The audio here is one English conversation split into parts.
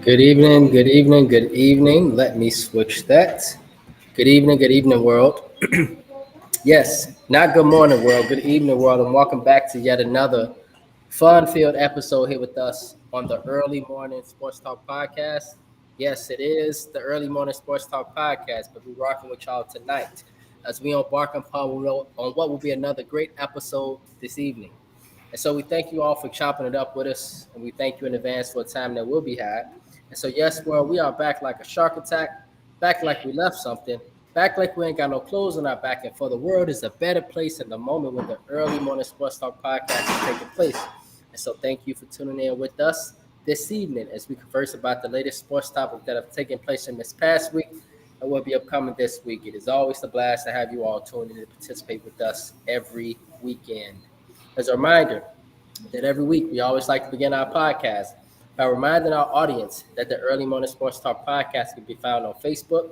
Good evening, good evening, good evening. Let me switch that. Good evening, world. Yes, not good morning, world. Good evening, world, and welcome back to yet another fun-filled episode here with us on the Early Morning Sports Talk Podcast. Yes, it is the Early Morning Sports Talk Podcast, but we're rocking with y'all tonight as we embark on what will be another great episode this evening. And so we thank you all for chopping it up with us, and we thank you in advance for a time that will be had. And so, yes, well, we are back like a shark attack, back like we left something, back like we ain't got no clothes on our back, and for the world is a better place in the moment when the Early Morning Sports Talk podcast is taking place. And so, thank you for tuning in with us this evening as we converse about the latest sports topics that have taken place in this past week and will be upcoming this week. It is always a blast to have you all tune in to participate with us every weekend. As a reminder that every week we always like to begin our podcast by reminding our audience that the Early Morning Sports Talk podcast can be found on Facebook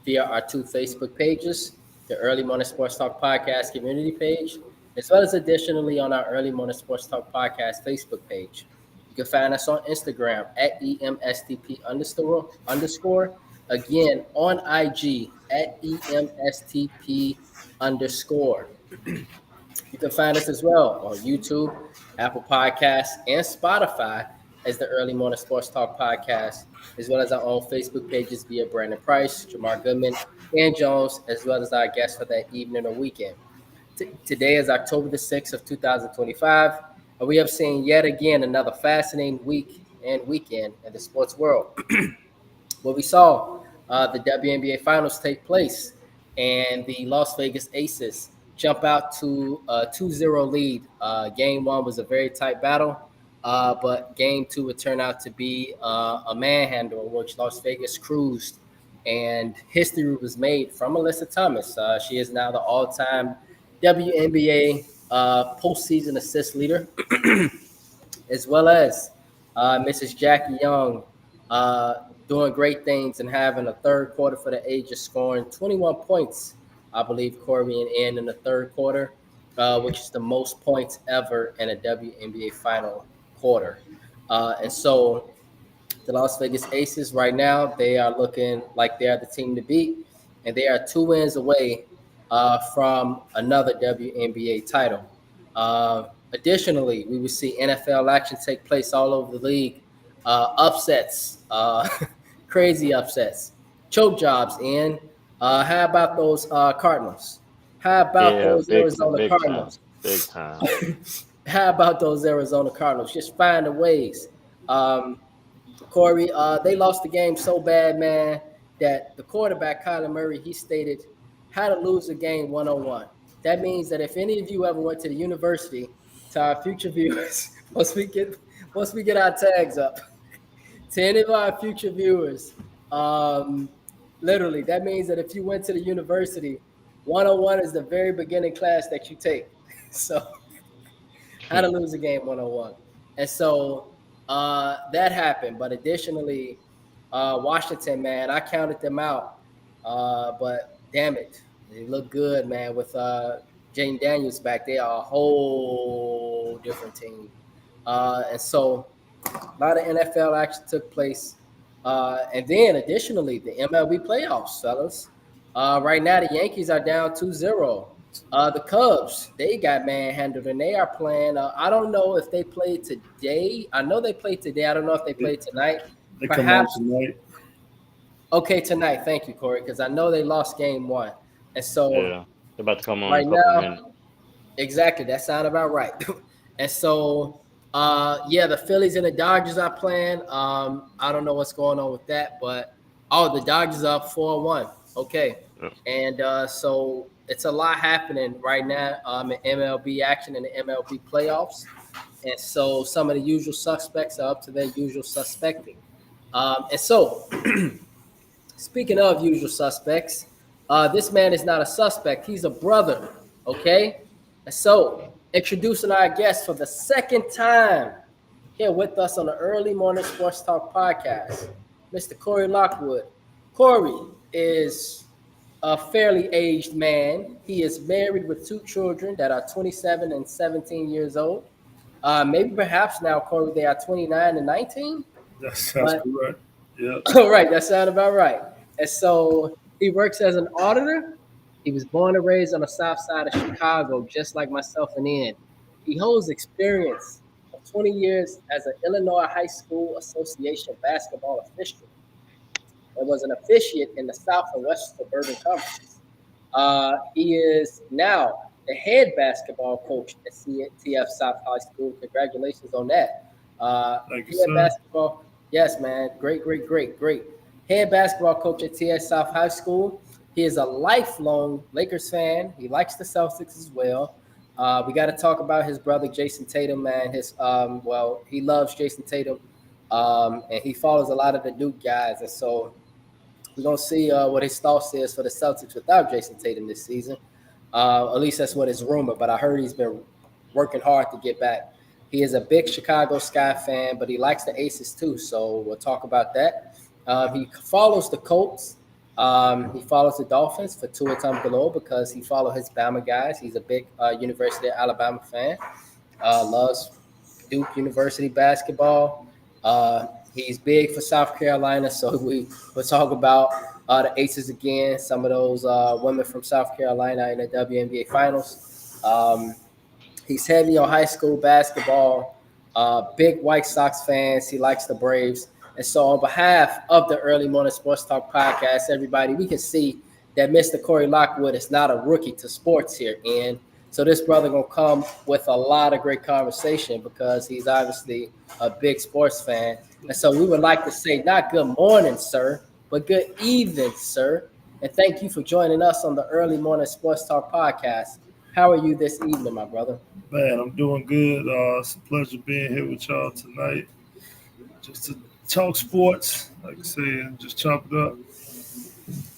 via our two Facebook pages, the Early Morning Sports Talk podcast community page, as well as additionally on our Early Morning Sports Talk podcast Facebook page. You can find us on Instagram at EMSTP_. Again, on IG at EMSTP_. You can find us as well on YouTube, Apple Podcasts, and Spotify as the Early Morning Sports Talk Podcast, as well as our own Facebook pages via Brandon Price, Jamar Goodman, and Jones, as well as our guests for that evening or weekend. Today is October the 6th of 2025, and we have seen yet again another fascinating week and weekend in the sports world. Well, we saw the WNBA Finals take place, and the Las Vegas Aces jump out to a 2-0 lead. Game one was a very tight battle, but game two would turn out to be a manhandle in which Las Vegas cruised, and history was made from Alyssa Thomas. She is now the all-time WNBA postseason assist leader, as well as Mrs. Jackie Young uh, doing great things and having a third quarter for the Ages, scoring 21 points, I believe, Corey, and in the third quarter, which is the most points ever in a WNBA final quarter. And so the Las Vegas Aces right now, they are looking like they are the team to beat, and they are 2 wins away from another WNBA title. Additionally, we will see NFL action take place all over the league, upsets, crazy upsets, choke jobs. And how about those Cardinals? How about Yeah, those big, Arizona big time, Cardinals? big time. How about those Arizona Cardinals? Just finding ways. Um, Corey, they lost the game so bad, man, that the quarterback, Kyler Murray, he stated how to lose a game 101. That means that if any of you ever went to the university, to our future viewers, once we get our tags up, to any of our future viewers, um, literally, that means that if you went to the university, 101 is the very beginning class that you take. So how to lose a game 101. And so that happened. But additionally, Washington, man, I counted them out. But damn it, they look good, man. With Jane Daniels back, they are a whole different team. And so a lot of NFL action took place. And then additionally, the MLB playoffs, fellas. Right now, the Yankees are down 2-0. The Cubs, they got manhandled and they are playing. I don't know if they played today. I know they played today. I don't know if they They, played tonight. they come on Perhaps, tonight. okay, tonight. Thank you, Corey, because I know they lost game one. And so Yeah, they're about to come on in a right couple of now, minutes. exactly. That sounded about right. And so, yeah, the Phillies and the Dodgers are playing. I don't know what's going on with that, but the Dodgers are up 4-1. Okay, Yeah. and so it's a lot happening right now in MLB action and the MLB playoffs. And so some of the usual suspects are up to their usual suspecting. And so, speaking of usual suspects, this man is not a suspect. He's a brother. Okay. And so, introducing our guest for the second time here with us on the Early Morning Sports Talk podcast, Mr. Corey Lockwood. Corey is a fairly aged man. He is married with two children that are 27 and 17 years old. Maybe perhaps now, Corey, they are 29 and 19. That sounds But correct. Yeah. right, that sounds about right. And so he works as an auditor. He was born and raised on the south side of Chicago, just like myself and Ian. He holds experience of 20 years as an Illinois High School Association basketball official and was an officiate in the South and West Suburban Conferences. He is now the head basketball coach at TF South High School. Congratulations on that. Thank you, Head sir. basketball, yes, man. Great, great, great, great. Head basketball coach at TF South High School. He is a lifelong Lakers fan. He likes the Celtics as well. We got to talk about his brother Jason Tatum, man. He loves Jason Tatum, and he follows a lot of the Duke guys, and so we're gonna see what his thoughts is for the Celtics without Jason Tatum this season. At least that's what is rumored. But I heard he's been working hard to get back. He is a big Chicago Sky fan, but he likes the Aces too. So we'll talk about that. He follows the Colts. He follows the Dolphins for Tua Tagovailoa because he follows his Bama guys. He's a big University of Alabama fan. Loves Duke University basketball. He's big for South Carolina, so we'll talk about the Aces again. Some of those women from South Carolina in the WNBA Finals. He's heavy on high school basketball. Big White Sox fans. He likes the Braves. And so, on behalf of the Early Morning Sports Talk podcast, everybody, we can see that Mr. Corey Lockwood is not a rookie to sports here, and so this brother gonna come with a lot of great conversation because he's obviously a big sports fan. And so we would like to say not good morning, sir, but good evening, sir. And thank you for joining us on the Early Morning Sports Talk podcast. How are you this evening, my brother? Man, I'm doing good. It's a pleasure being here with y'all tonight. Just to talk sports, like I said, and just chop it up.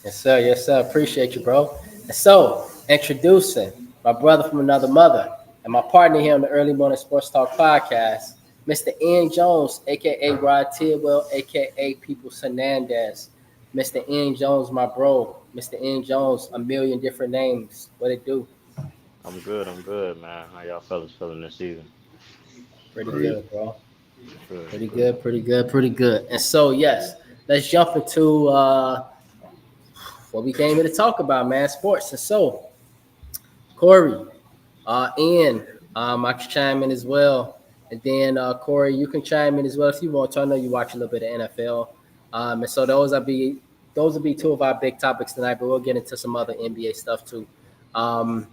Yes, sir. Yes, sir. Appreciate you, bro. And so, introducing my brother from another mother and my partner here on the Early Morning Sports Talk podcast, Mr. Ian Jones, a.k.a. Rod Tidwell, a.k.a. Peoples Hernandez. Mr. Ian Jones, my bro. Mr. Ian Jones, a million different names. What it do? I'm good, man. How y'all fellas feeling this season? Pretty Great. good, bro. Good, Pretty good. good, pretty good, pretty good. And so, yes, let's jump into what we came here to talk about, man, sports. And so, Corey, Ian, I can chime in as well. And then Corey, you can chime in as well if you want to. I know you watch a little bit of NFL. And so those will be two of our big topics tonight, but we'll get into some other NBA stuff too. Um,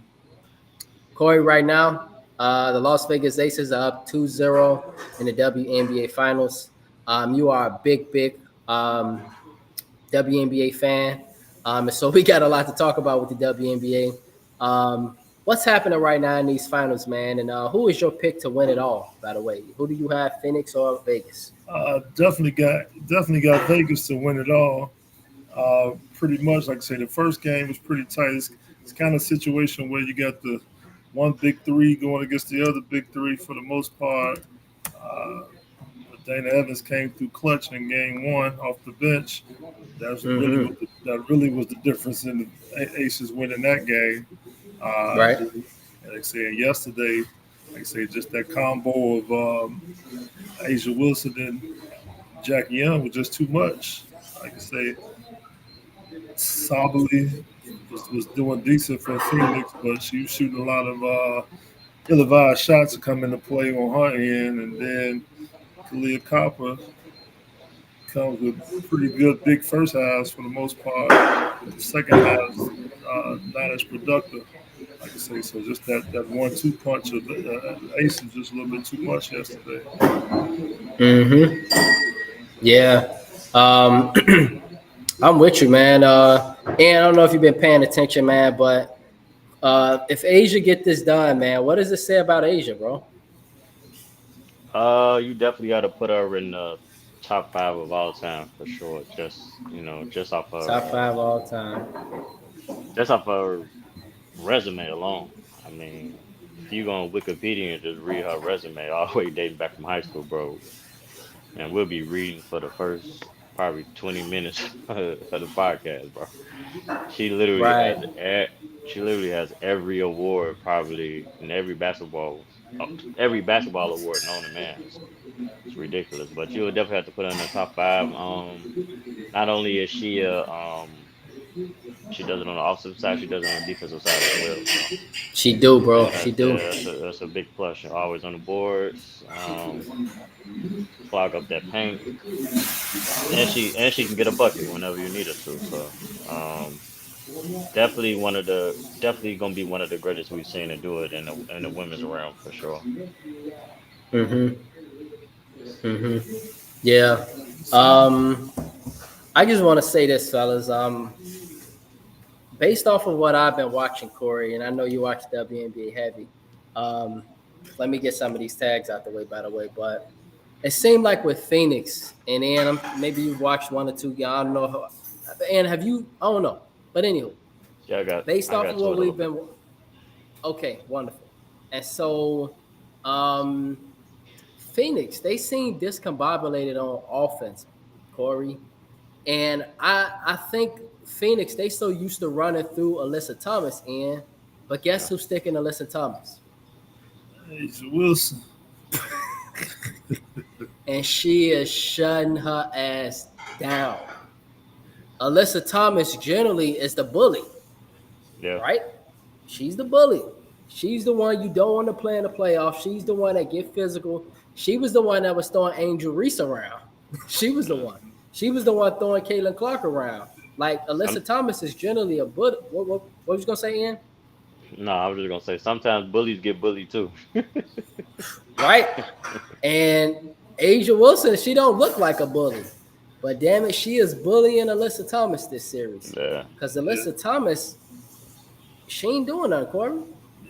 Corey, right now, the Las Vegas Aces are up 2-0 in the WNBA Finals. You are a big um, WNBA fan. And so we got a lot to talk about with the WNBA. What's happening right now in these finals, man? And who is your pick to win it all, by the way? Who do you have, Phoenix or Vegas? Definitely got Vegas to win it all. Pretty much, like I say, the first game was pretty tight. It's kind of a situation where you got the one big three going against the other big three for the most part. Uh, but Dana Evans came through clutch in game one off the bench. Mm-hmm. That really was the difference in the Aces winning that game. Right. And like I said yesterday, like I say, just that combo of Asia Wilson and Jackie Young was just too much. Like I say, Sabally was doing decent for Phoenix, but she was shooting a lot of ill-advised shots to come into play on her end, and then Kalia Copper comes with pretty good big first halves for the most part. The second half not as productive, like I say. So just that 1-2 punch of the Ace was just a little bit too much yesterday. Mm-hmm. Yeah. Um, I'm with you, man. And I don't know if you've been paying attention, man, but if Asia get this done, man, what does it say about Asia, bro? You definitely got to put her in the top five of all time for sure. Top five all time. Just off her resume alone. I mean, if you go on Wikipedia and just read her resume all the way dating back from high school, bro, and we'll be reading for the first probably 20 minutes of the podcast, bro. She literally Right. has she literally has every award probably in every basketball. every basketball award known to man. It's ridiculous. But you would definitely have to put her in the top five. Not only is she she does it on the offensive side, she does it on the defensive side as well. So She do, bro. She do. yeah, that's a big plus. She's always on the boards, clog up that paint, and she can get a bucket whenever you need her to. So um, definitely gonna be one of the greatest we've seen to do it in the women's realm for sure. Mhm. Mhm. Yeah. Um, I just want to say this, fellas. Based off of what I've been watching, Corey, and I know you watch WNBA heavy. Um, let me get some of these tags out the way, by the way. But it seemed like with Phoenix, and then maybe you watched one or two. I don't know. And have you? I don't know. But anyway, Yeah, based I off got of to a what little we've bit. been, okay, wonderful. And so, um, Phoenix, they seem discombobulated on offense, Corey. And I think Phoenix, they so used to running through Alyssa Thomas in, but guess Yeah, who's sticking Alyssa Thomas? Asia Wilson. And she is shutting her ass down. Alyssa Thomas generally is the bully, yeah, right? She's the bully. She's the one you don't want to play in the playoffs. She's the one that get physical. She was the one that was throwing Angel Reese around. She was the yeah. one. She was the one throwing Caitlin Clark around. Like Some Alyssa Thomas is generally a bully. What was you gonna say, Ian? No, I was just gonna say sometimes bullies get bullied too. Right? And Asia Wilson, she don't look like a bully, but damn it, she is bullying Alyssa Thomas this series. Yeah, Because Yeah. Alyssa Thomas, she ain't doing nothing, Corey.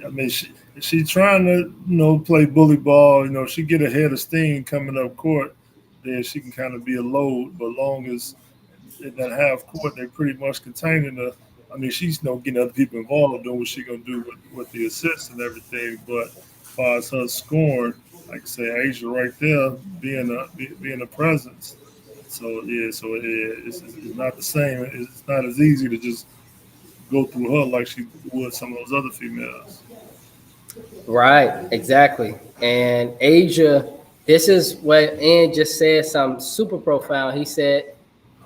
I mean, she trying to play bully ball. She get ahead of steam coming up court, then she can kind of be a load. But long as in that half court, they pretty much containing her. I mean, she's getting other people involved, doing what she gonna do with the assists and everything. But as far as her scoring, like I say, Asia right there being a presence. So yeah, it's not the same. It's not as easy to just go through her like she would some of those other females. Right, exactly. And Asia, this is what Ian just said, something super profound. He said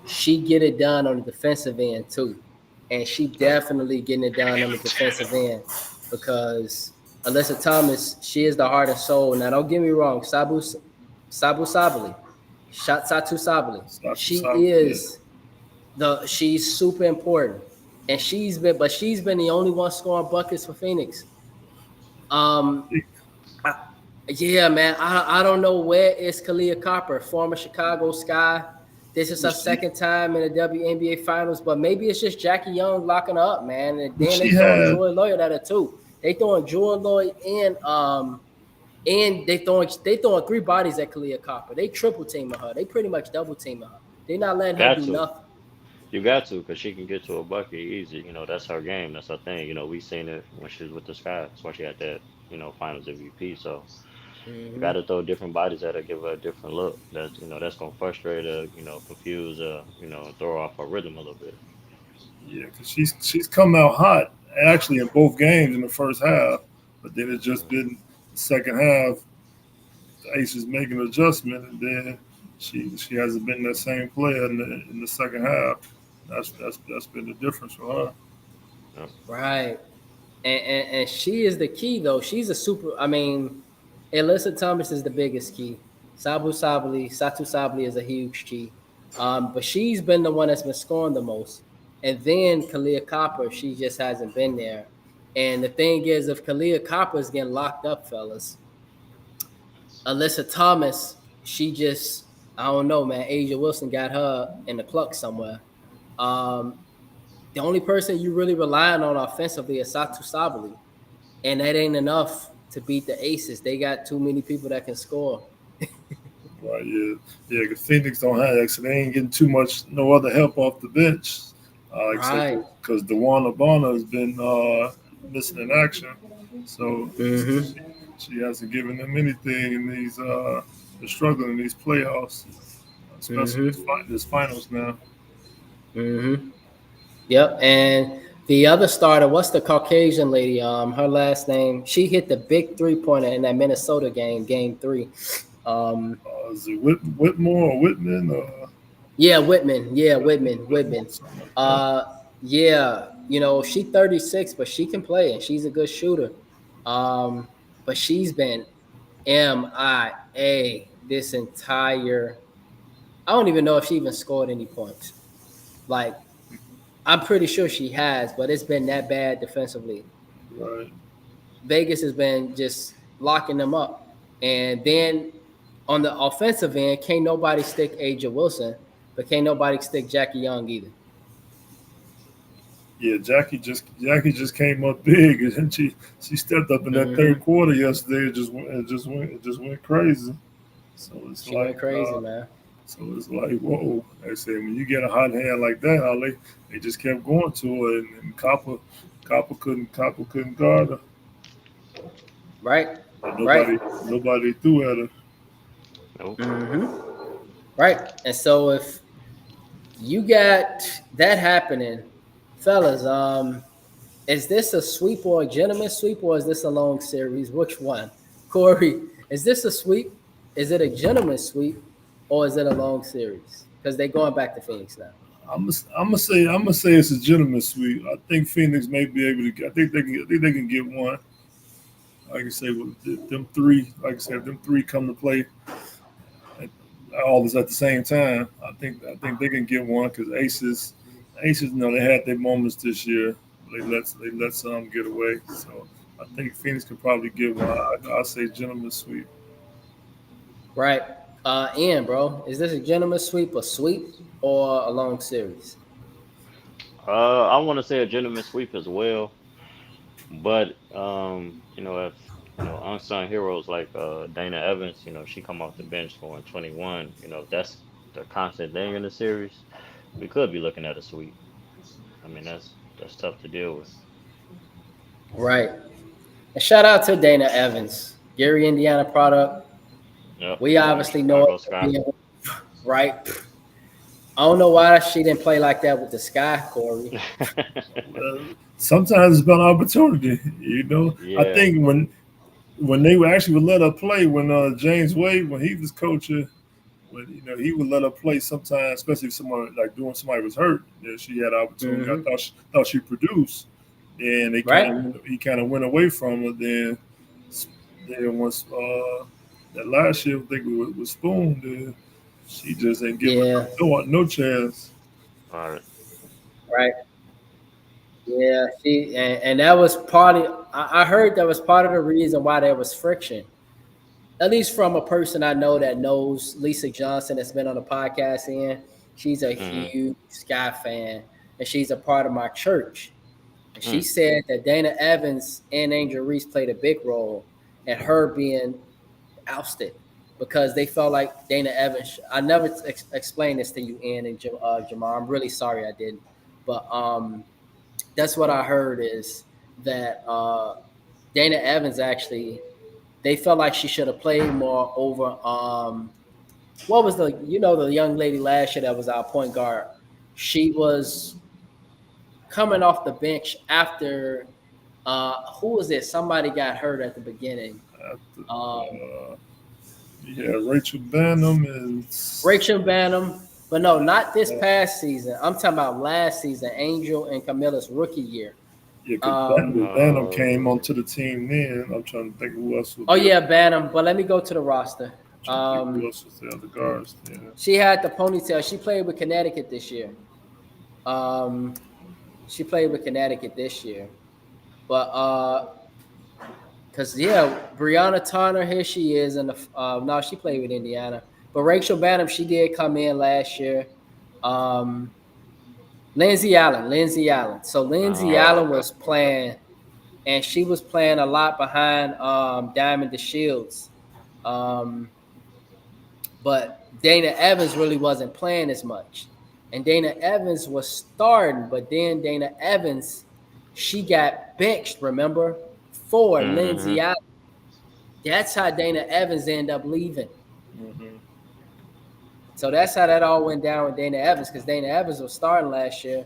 she get it done on the defensive end too. And she definitely getting it done on the defensive end because Alyssa Thomas, she is the heart and soul. Now, don't get me wrong, Sabu Sabali, Satu Sabali, she Yeah. is she's super important. And she's been the only one scoring buckets for Phoenix. Um, I, yeah, man. I don't know where is Kalia Copper, former Chicago Sky. This is her second time in the WNBA Finals, but maybe it's just Jackie Young locking her up, man. And then they She throwing had Joy Lloyd at her too. They throwing Joy Lloyd and they throwing three bodies at Kalia Copper. They triple teaming her. They pretty much double teaming her. They not letting her got do to. nothing. You got to, because she can get to a bucket easy. That's her game. That's her thing. We seen it when she was with the Sky. That's why she had that, Finals MVP. So you got Mm-hmm. to throw different bodies at her, give her a different look. That's gonna frustrate her. Confuse her. Throw off her rhythm a little bit. Yeah, because she's come out hot actually in both games in the first half, but then it just Mhm. been the second half. Ace is making an adjustment, and then she hasn't been that same player in the second half. That's been the difference for her. Yep. Right. And she is the key though. She's a super. I mean, Alyssa Thomas is the biggest key. Satu Sabali is a huge key. But she's been the one that's been scoring the most. And then Kalia Copper, she just hasn't been there. And the thing is, if Kalia Copper is getting locked up, fellas, Alyssa Thomas, she just, I don't know, man. Asia Wilson got her in the cluck somewhere. Um, the only person you really relying on offensively is Satu Sabali. And that ain't enough to beat the Aces. They got too many people that can score. Right? Yeah, yeah. Because Phoenix don't have that, so they ain't getting too much no other help off the bench, except Right. because Dewan Abana has been missing in action, so Mm-hmm. she hasn't given them anything in these. They're struggling in these playoffs, especially Mm-hmm. this finals now. Mm-hmm. Yep. And The other starter, what's the Caucasian lady? Her last name. She hit the big 3-pointer in that Minnesota game 3. Is it Whitmore or Whitman? Yeah, Whitman. Yeah, Whitman. Yeah, she 36, but she can play and she's a good shooter. But she's been MIA this entire. I don't even know if she even scored any points. Like, I'm pretty sure she has, but it's been that bad defensively. Right. Vegas has been just locking them up. And then on the offensive end, can't nobody stick Aja Wilson, but can't nobody stick Jackie Young either. Yeah, Jackie just came up big, and she stepped up in that third quarter yesterday. It just went crazy. So it's She went crazy, man. So it's like, whoa! I say when you get a hot hand like that, how they just kept going to her, and Copper couldn't guard her. Right. Nobody threw at her. Nope. Right. And so if you got that happening, fellas, is this a sweep or a gentleman sweep, or is this a long series? Which one? Corey, is this a sweep? Is it a gentleman sweep, or is it a long series? Because they're going back to Phoenix now. I'm gonna say it's a gentleman sweep. I think Phoenix may be able to. I think they can get one. Like I say, with them three, like I said, them three come to play all this at the same time. I think they can get one because Aces, they had their moments this year. They let some get away. So I think Phoenix could probably get one. I'll say gentleman sweep. Right. Ian, bro, is this a gentleman sweep, a sweep, or a long series? I want to say a gentleman sweep as well, but if unsung heroes like Dana Evans, she come off the bench scoring 21. If that's the constant thing in the series, we could be looking at a sweep. I mean, that's tough to deal with. Right. And shout out to Dana Evans, Gary, Indiana product. Yep. We obviously know it, right? I don't know why she didn't play like that with the Sky, Corey. Sometimes it's about opportunity, Yeah. I think when they would actually let her play, when James Wade, when he was coaching, when he would let her play sometimes, especially if somebody was hurt, then she had opportunity. I thought she produced, and he kind of went away from her. Then once that last year, I think with Spoon, then she just ain't giving no chance. All right. Right. Yeah, and that was I heard that was part of the reason why there was friction. At least from a person I know that knows Lisa Johnson that's been on the podcast, and she's a huge Sky fan, and she's a part of my church. And she said that Dana Evans and Angel Reese played a big role in her being ousted because they felt like Dana Evans. I never explained this to you, Ian and Jamal. I'm really sorry I didn't, but that's what I heard is that Dana Evans actually. They felt like she should have played more over. What was the young lady last year that was our point guard? She was coming off the bench after. Who was it? Somebody got hurt at the beginning. Rachel Banham Rachel Banham, but no, not this past season. I'm talking about last season, Angel and Camilla's rookie year. Yeah, Banham came onto the team then. I'm trying to think who else was there. Banham. But let me go to the roster. Who else was the other guards? Yeah. She had the ponytail. She played with Connecticut this year. She played with Connecticut this year. But because Brianna Turner, here she is, and no, she played with Indiana. But Rachel Banham, she did come in last year. Lindsay Allen. So Lindsay Allen was playing, and she was playing a lot behind Diamond DeShields. But Dana Evans really wasn't playing as much. And Dana Evans was starting, but then Dana Evans, she got benched, remember, for Lindsay Allen. That's how Dana Evans ended up leaving. So that's how that all went down with Dana Evans, because Dana Evans was starting last year.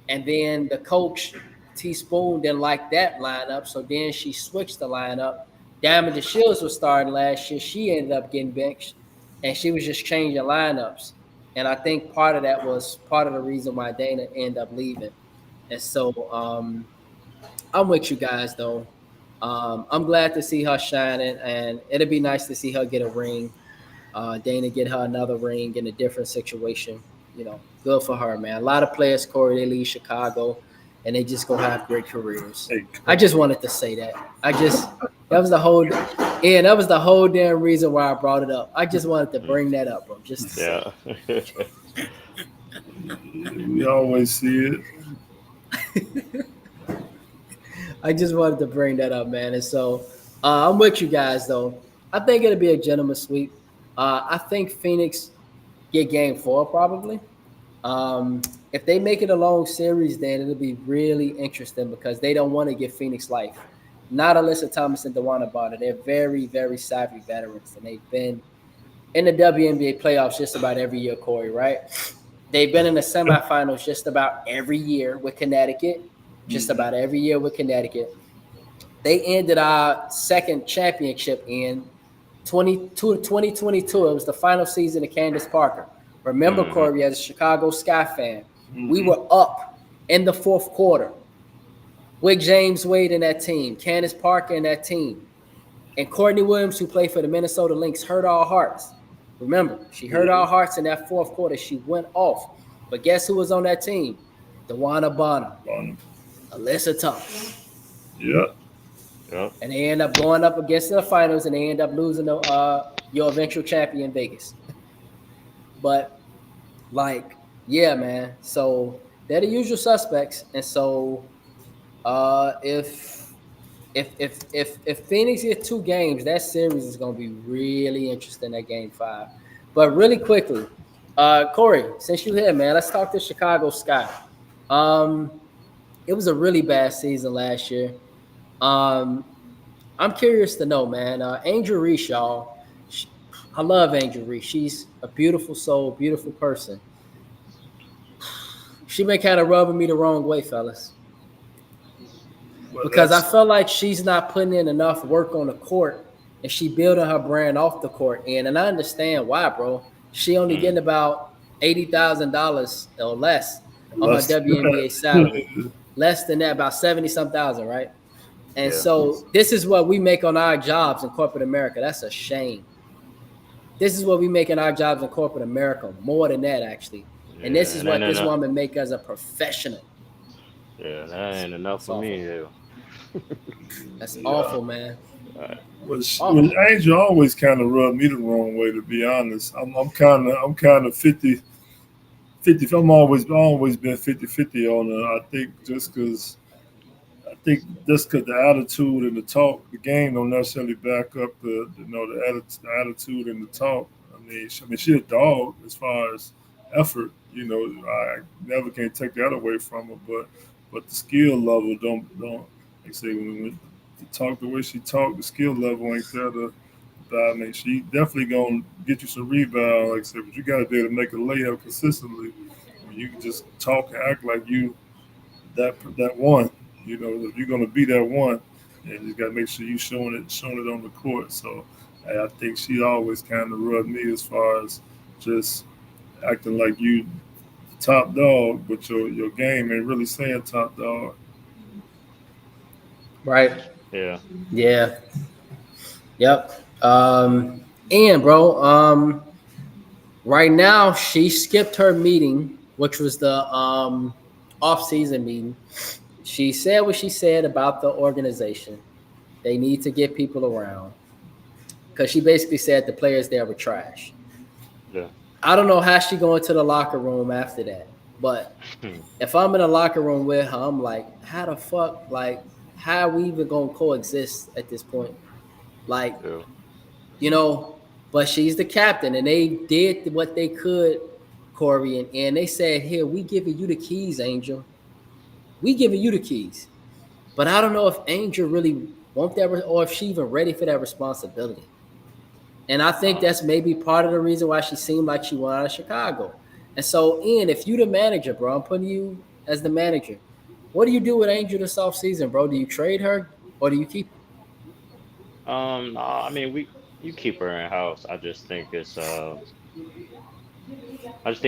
And then the coach, T Spoon, didn't like that lineup. So then she switched the lineup. Diamond Shields was starting last year. She ended up getting benched. And she was just changing lineups. And I think part of that was part of the reason why Dana ended up leaving. And so I'm with you guys, though. I'm glad to see her shining, and it'll be nice to see her get a ring. Dana get her another ring in a different situation. Good for her, man. A lot of players, Corey, they leave Chicago, and they just gonna have great careers. I just wanted to say that. That was the whole damn reason why I brought it up. I just wanted to bring that up, bro. Just to say. We always see it. I just wanted to bring that up, man. And so I'm with you guys, though. I think it'll be a gentleman's sweep. I think Phoenix get game 4 probably. If they make it a long series, then it'll be really interesting because they don't want to give Phoenix life. Not Alyssa Thomas and DeWanna Bonner. They're very, very savvy veterans, and they've been in the WNBA playoffs just about every year, Corey, right? They've been in the semifinals just about every year with Connecticut. Just about every year with Connecticut. They ended our second championship in 2022. It was the final season of Candace Parker. Remember, Corey, as a Chicago Sky fan, we were up in the fourth quarter with James Wade in that team, Candace Parker in that team, and Courtney Williams, who played for the Minnesota Lynx, hurt our hearts. Remember, she hurt our hearts in that fourth quarter. She went off. But guess who was on that team? DeWanna Bonner. Alyssa Thomas. Yeah. And they end up going up against the finals, and they end up losing your eventual champion, Vegas. But, yeah, man. So they're the usual suspects. And so if Phoenix gets 2 games, that series is going to be really interesting at Game 5. But really quickly, Corey, since you're here, man, let's talk to Chicago Sky. It was a really bad season last year. I'm curious to know, man. Angel Reese, y'all. I love Angel Reese. She's a beautiful soul, beautiful person. She been kind of rubbing me the wrong way, fellas. Because I felt like she's not putting in enough work on the court, and she building her brand off the court. And I understand why, bro. She only getting about $80,000 or less on her WNBA salary. Less than that, about 70-some thousand, right? And so this is what we make on our jobs in corporate America. That's a shame. This is what we make in our jobs in corporate America. More than that, actually. And this is what this woman make as a professional. Yeah, that ain't enough for me. That's awful, man. Well, Angel always kind of rubbed me the wrong way, to be honest. I'm kind of 50. I'm always been 50-50 on her. I think just because the attitude and the talk, the game don't necessarily back up the attitude and the talk. I mean, she's a dog as far as effort. I never can take that away from her. But the skill level don't like say when to talk the way she talked, the skill level ain't there to. I mean, she definitely gonna get you some rebound, like I said, but you gotta be able to make a layup consistently. You can just talk and act like you that one. If you're gonna be that one, and you gotta make sure you showing it on the court. So I think she always kind of rubbed me as far as just acting like you top dog, but your game ain't really saying top dog. Right. Yeah. Yep. And bro, right now she skipped her meeting, which was the off-season meeting. She said what she said about the organization. They need to get people around, because she basically said the players there were trash. Yeah. I don't know how she go into the locker room after that, but if I'm in a locker room with her, I'm like, how the fuck, how are we even gonna coexist at this point? But she's the captain, and they did what they could, Corey, and they said, here, we giving you the keys, Angel. We giving you the keys. But I don't know if Angel really want that, or if she even ready for that responsibility. And I think that's maybe part of the reason why she seemed like she went out of Chicago. And so, Ian, if you the manager, bro, I'm putting you as the manager. What do you do with Angel this offseason, bro? Do you trade her or do you keep No, I mean you keep her in house. I just think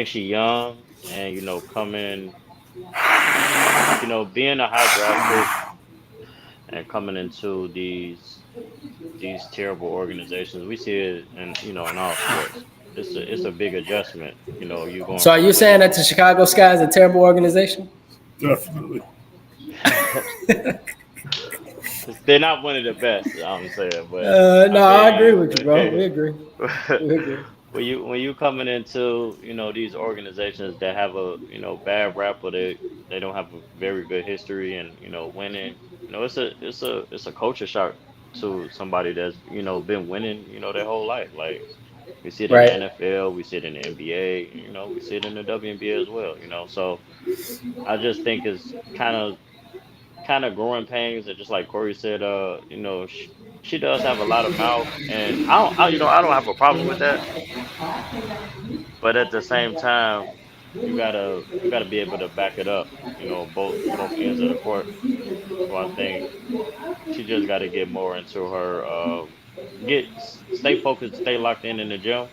she's young and coming, being a high draft pick and coming into these terrible organizations. We see it in all sports. It's a big adjustment. You going So are you from saying winning. that the Chicago Sky is a terrible organization? Definitely. They're not one of the best, I'm saying, but No, I I agree mean, with you, bro. We agree. We agree. when you coming into these organizations that have a bad rap, or they don't have a very good history and winning, it's a culture shock to somebody that's been winning their whole life. Like we see it in the Right. NFL, we see it in the NBA, we see it in the WNBA as well. So I just think it's kind of growing pains, and just like Corey said, she does have a lot of mouth, and I don't have a problem with that, but at the same time, you gotta be able to back it up, both ends of the court. So I think she just got to get more into her, stay focused, stay locked in the gym,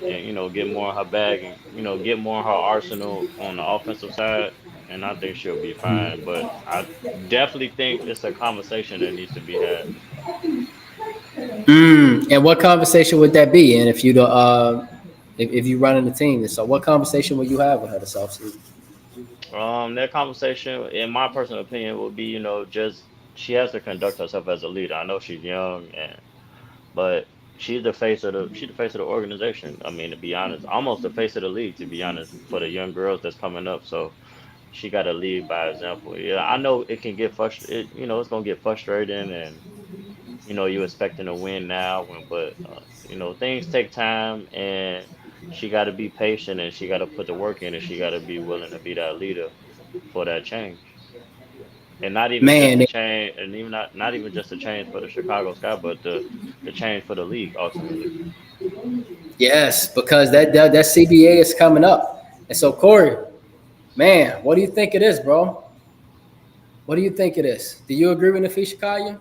and get more in her bag, and get more in her arsenal on the offensive side, and I think she'll be fine. But I definitely think it's a conversation that needs to be had. And what conversation would that be? And if you running the team, so what conversation will you have with her this offseason? That conversation, in my personal opinion, would be, just she has to conduct herself as a leader. I know she's young, but she's the face of the organization. I mean, to be honest, almost the face of the league, to be honest, for the young girls that's coming up. So she got to lead by example. Yeah, I know it can get frustrated. It's gonna get frustrating, and you expecting to win now, but things take time, and she got to be patient, and she got to put the work in, and she got to be willing to be that leader for that change, and not even just the Man, change, and even not even just the change for the Chicago Sky, but the change for the league ultimately. yes, because that CBA is coming up. And so Corey, man, what do you think it is, bro? What do you think it is? Do you agree with Nafisha Kaya?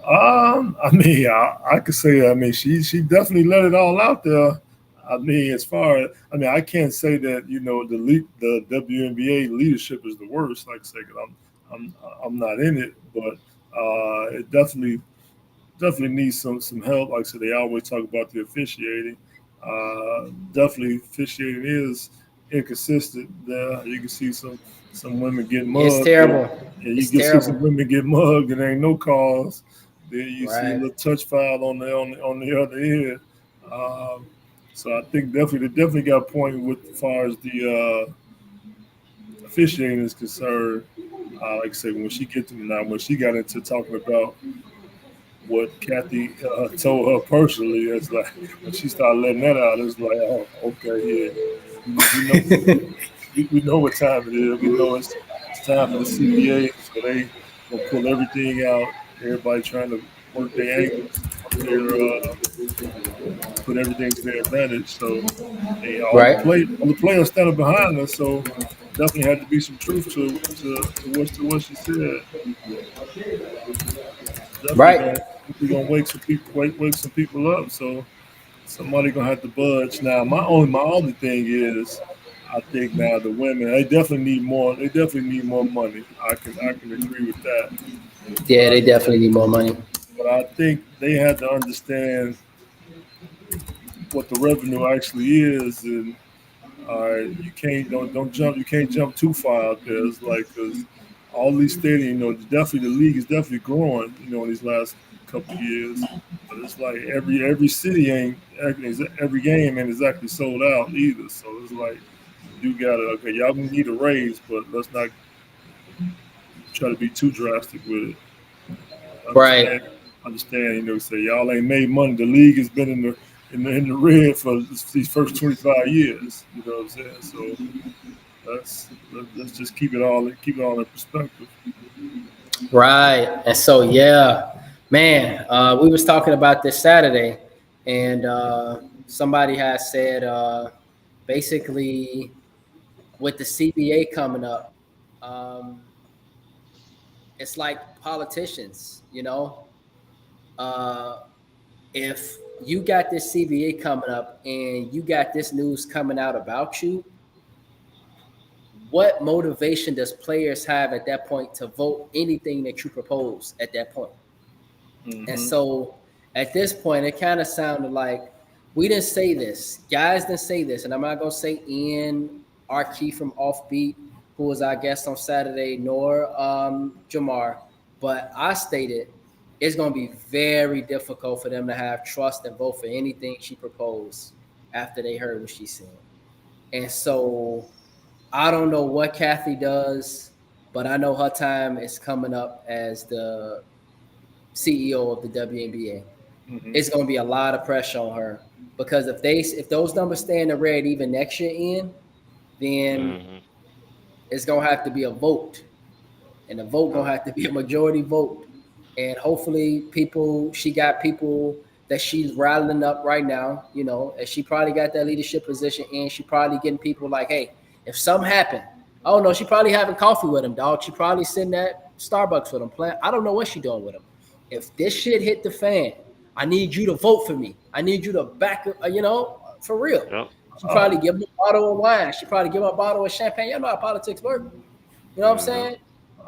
I mean, I could say, I mean, she definitely let it all out there. I mean, I mean, I can't say that the WNBA leadership is the worst. Like I said, 'cause I'm I'm not in it, but it definitely needs some help. Like I said, they always talk about the officiating. Definitely, officiating is inconsistent. There, you can see some women get It's mugged. terrible. Yeah, you It's can see some terrible. women get mugged and ain't no calls. Then you see a Right. little touch foul on the other end. Um, so I think they definitely got a point with as far as the officiating is concerned. Like I said, when she got into talking about what Kathy told her personally, it's like when she started letting that out, it's like, oh, okay, yeah, we know we know what time it is. We know it's time for the CBA, so they gonna pull everything out. Everybody trying to work their angles, put everything to their advantage. So they Right. all the players standing behind us. So definitely had to be some truth to what she said. Definitely Right. gonna wake some people up. So somebody gonna have to budge. Now my only thing is I think now the women they definitely need more money. I can agree with that. But Yeah, they definitely need more money. I think they had to understand what the revenue actually is, and you can't don't jump you can't jump too far out there. It's like because all these stadiums, definitely the league is definitely growing, in these last couple of years. But it's like every city ain't every game ain't exactly sold out either. So it's like you gotta okay, y'all need a raise, but let's not try to be too drastic with it. Right. Understand, understand. Say y'all ain't made money. The league has been in the red for these first 25 years. You know what I'm saying? So let's just keep it all in perspective. Right. And so yeah, man, we was talking about this Saturday, and somebody has said basically with the CBA coming up, it's like politicians, uh, if you got this CBA coming up and you got this news coming out about you, what motivation does players have at that point to vote anything that you propose at that point? Mm-hmm. And so at this point, it kind of sounded like we didn't say this. Guys didn't say this. And I'm not going to say Ian Archie from Offbeat, who was our guest on Saturday, nor Jamar, but I stated it's going to be very difficult for them to have trust and vote for anything she proposed after they heard what she said. And so I don't know what Kathy does, but I know her time is coming up as the CEO of the WNBA. Mm-hmm. It's going to be a lot of pressure on her because if those numbers stay in the red even next year, then it's going to have to be a vote, and the vote going to have to be a majority vote. And hopefully she got people that she's rattling up right now, and she probably got that leadership position, and she probably getting people like, hey, if something happened, I don't know, she probably having coffee with him, dog. She probably sitting at Starbucks with him playing. I don't know what she doing with him. If this shit hit the fan, I need you to vote for me. I need you to back, for real. Yep. She probably give him a bottle of wine. She probably give him a bottle of champagne. You know how politics work. You know what I'm saying?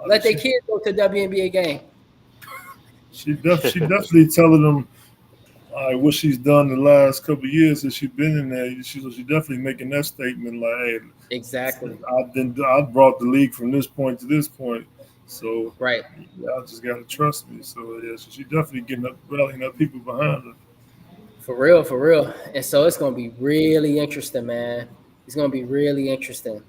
Let their kids go to the WNBA game. She definitely telling them what she's done the last couple of years that she's been in there. She's definitely making that statement like, hey, exactly. I brought the league from this point to this point. So right, y'all just gotta trust me. So yeah, so she definitely rallying up people behind her. For real. And so it's gonna be really interesting, man. It's gonna be really interesting.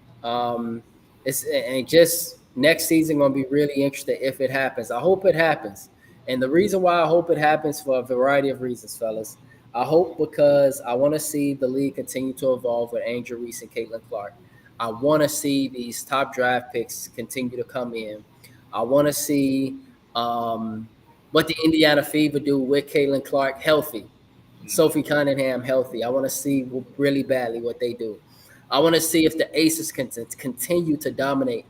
Just next season gonna be really interesting if it happens. I hope it happens. And the reason why I hope it happens for a variety of reasons, fellas. I hope because I want to see the league continue to evolve with Angel Reese and Caitlin Clark. I want to see these top draft picks continue to come in. I want to see what the Indiana Fever do with Caitlin Clark healthy, Sophie Cunningham healthy. I want to see really badly what they do. I want to see if the Aces can continue to dominate.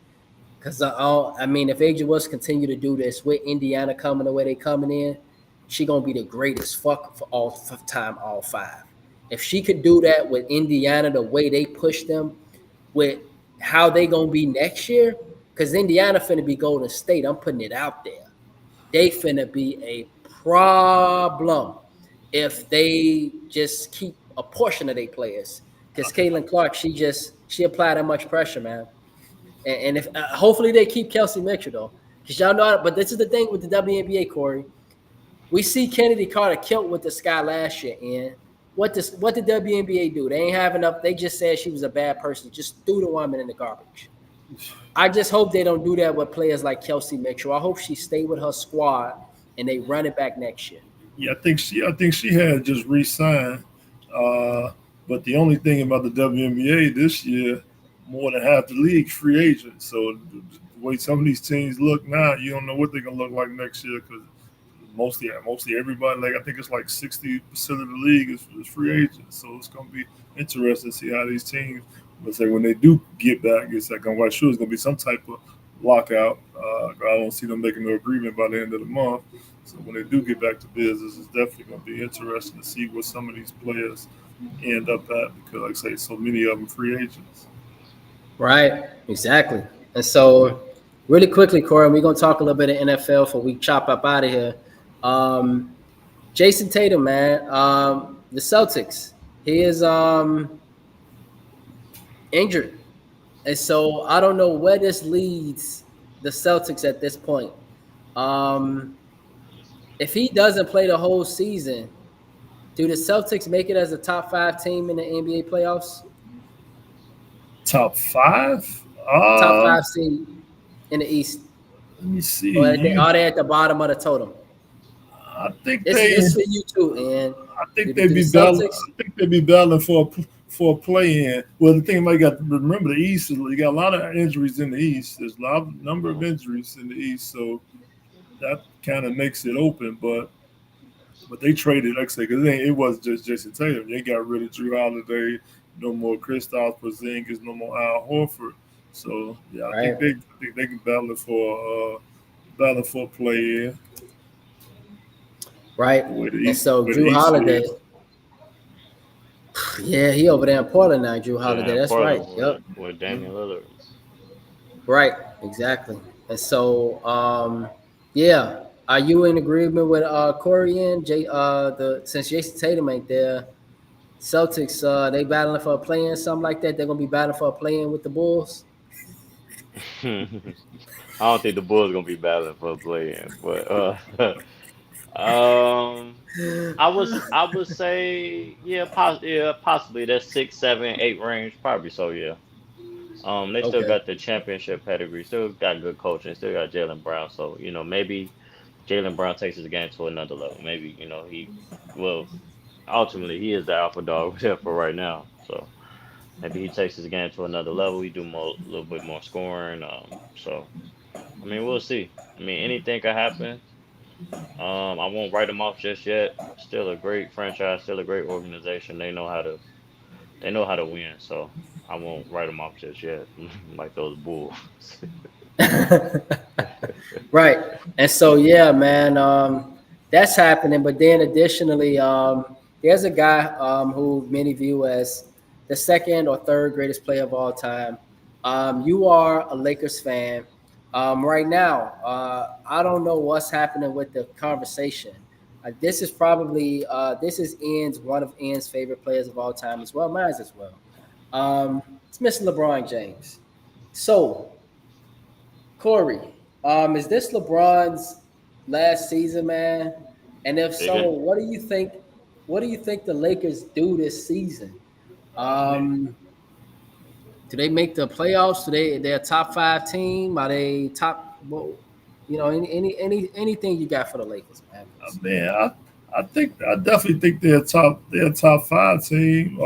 Because, if Angel Woods continue to do this with Indiana coming the way they coming in, she going to be the greatest fuck for all time, all five. If she could do that with Indiana the way they push them, with how they going to be next year, because Indiana finna be Golden State. I'm putting it out there. They finna be a problem if they just keep a portion of their players. Because Caitlin Clark, she applied that much pressure, man. And if hopefully they keep Kelsey Mitchell though, because y'all know. But this is the thing with the WNBA, Corey. We see Kennedy Carter killed with the Sky last year, and what did WNBA do? They ain't have enough. They just said she was a bad person. Just threw the woman in the garbage. I just hope they don't do that with players like Kelsey Mitchell. I hope she stay with her squad and they run it back next year. Yeah, I think she had just re-signed. But the only thing about the WNBA this year, more than half the league free agents. So the way some of these teams look now, you don't know what they're gonna look like next year because mostly everybody, like I think it's like 60% of the league is free agents. So it's gonna be interesting to see how these teams. Let's say when they do get back, it's like I'm quite sure it's gonna be some type of lockout. I don't see them making no agreement by the end of the month. So when they do get back to business, it's definitely gonna be interesting to see what some of these players end up at because, like I say, so many of them free agents. Right, exactly. And so, really quickly, Corey, we're gonna talk a little bit of NFL before we chop up out of here. Jason Tatum, man, the Celtics. He is injured, and so I don't know where this leads the Celtics at this point. If he doesn't play the whole season, do the Celtics make it as a top 5 team in the NBA playoffs? Top 5? Top 5 seed in the East. Let me see. Or are they at the bottom of the totem? I think it's for you too, and I think they'd be battling for a play-in. Well, the thing you got to remember, the East, you got a lot of injuries in the East. There's a number of injuries in the East, so that kind of makes it open. But they traded, like I say, because it wasn't just Jason Tatum. They got rid of Drew Holiday. no more Kristaps Porzingis, no more Al Horford. So yeah, Right. I think they can battle for a play in Right. And so where the Drew East Holiday, is. yeah, he over there in Portland now. Drew Yeah, Holiday. in That's right. Portland Yep. with Damian Lillard. Right. Exactly. And so, yeah. Are you in agreement with Corey and Jay? The since Jason Tatum ain't there, Celtics they battling for a play-in, something like that. They're gonna be battling for a play-in with the Bulls. I don't think the Bulls gonna be battling for a play-in, but um, I would say yeah, possibly that 6, 7, 8 range, probably so, yeah. They still Okay. got the championship pedigree, still got good coaching, still got Jalen Brown, so maybe Jalen Brown takes his game to another level. Maybe well, ultimately he is the alpha dog there for right now, so maybe he takes his game to another level. He do a little bit more scoring. So I mean, we'll see. I mean, anything could happen. I won't write them off just yet. Still a great franchise, still a great organization. They know how to win. So I won't write them off just yet, like those Bulls. Right. And so yeah, man, that's happening. But then additionally, there's a guy who many view as the second or third greatest player of all time. You are a Lakers fan. Right now, I don't know what's happening with the conversation. This is probably this is one of Ian's favorite players of all time as well, mine as well. It's Mr. LeBron James. So Corey, is this LeBron's last season, man? And if It so, is. what do you think? What do you think the Lakers do this season? They Um, do they make the playoffs? They're a top five team? Are they top? Well, anything you got for the Lakers, man? 'Cause- Man, I definitely think they're a top five team.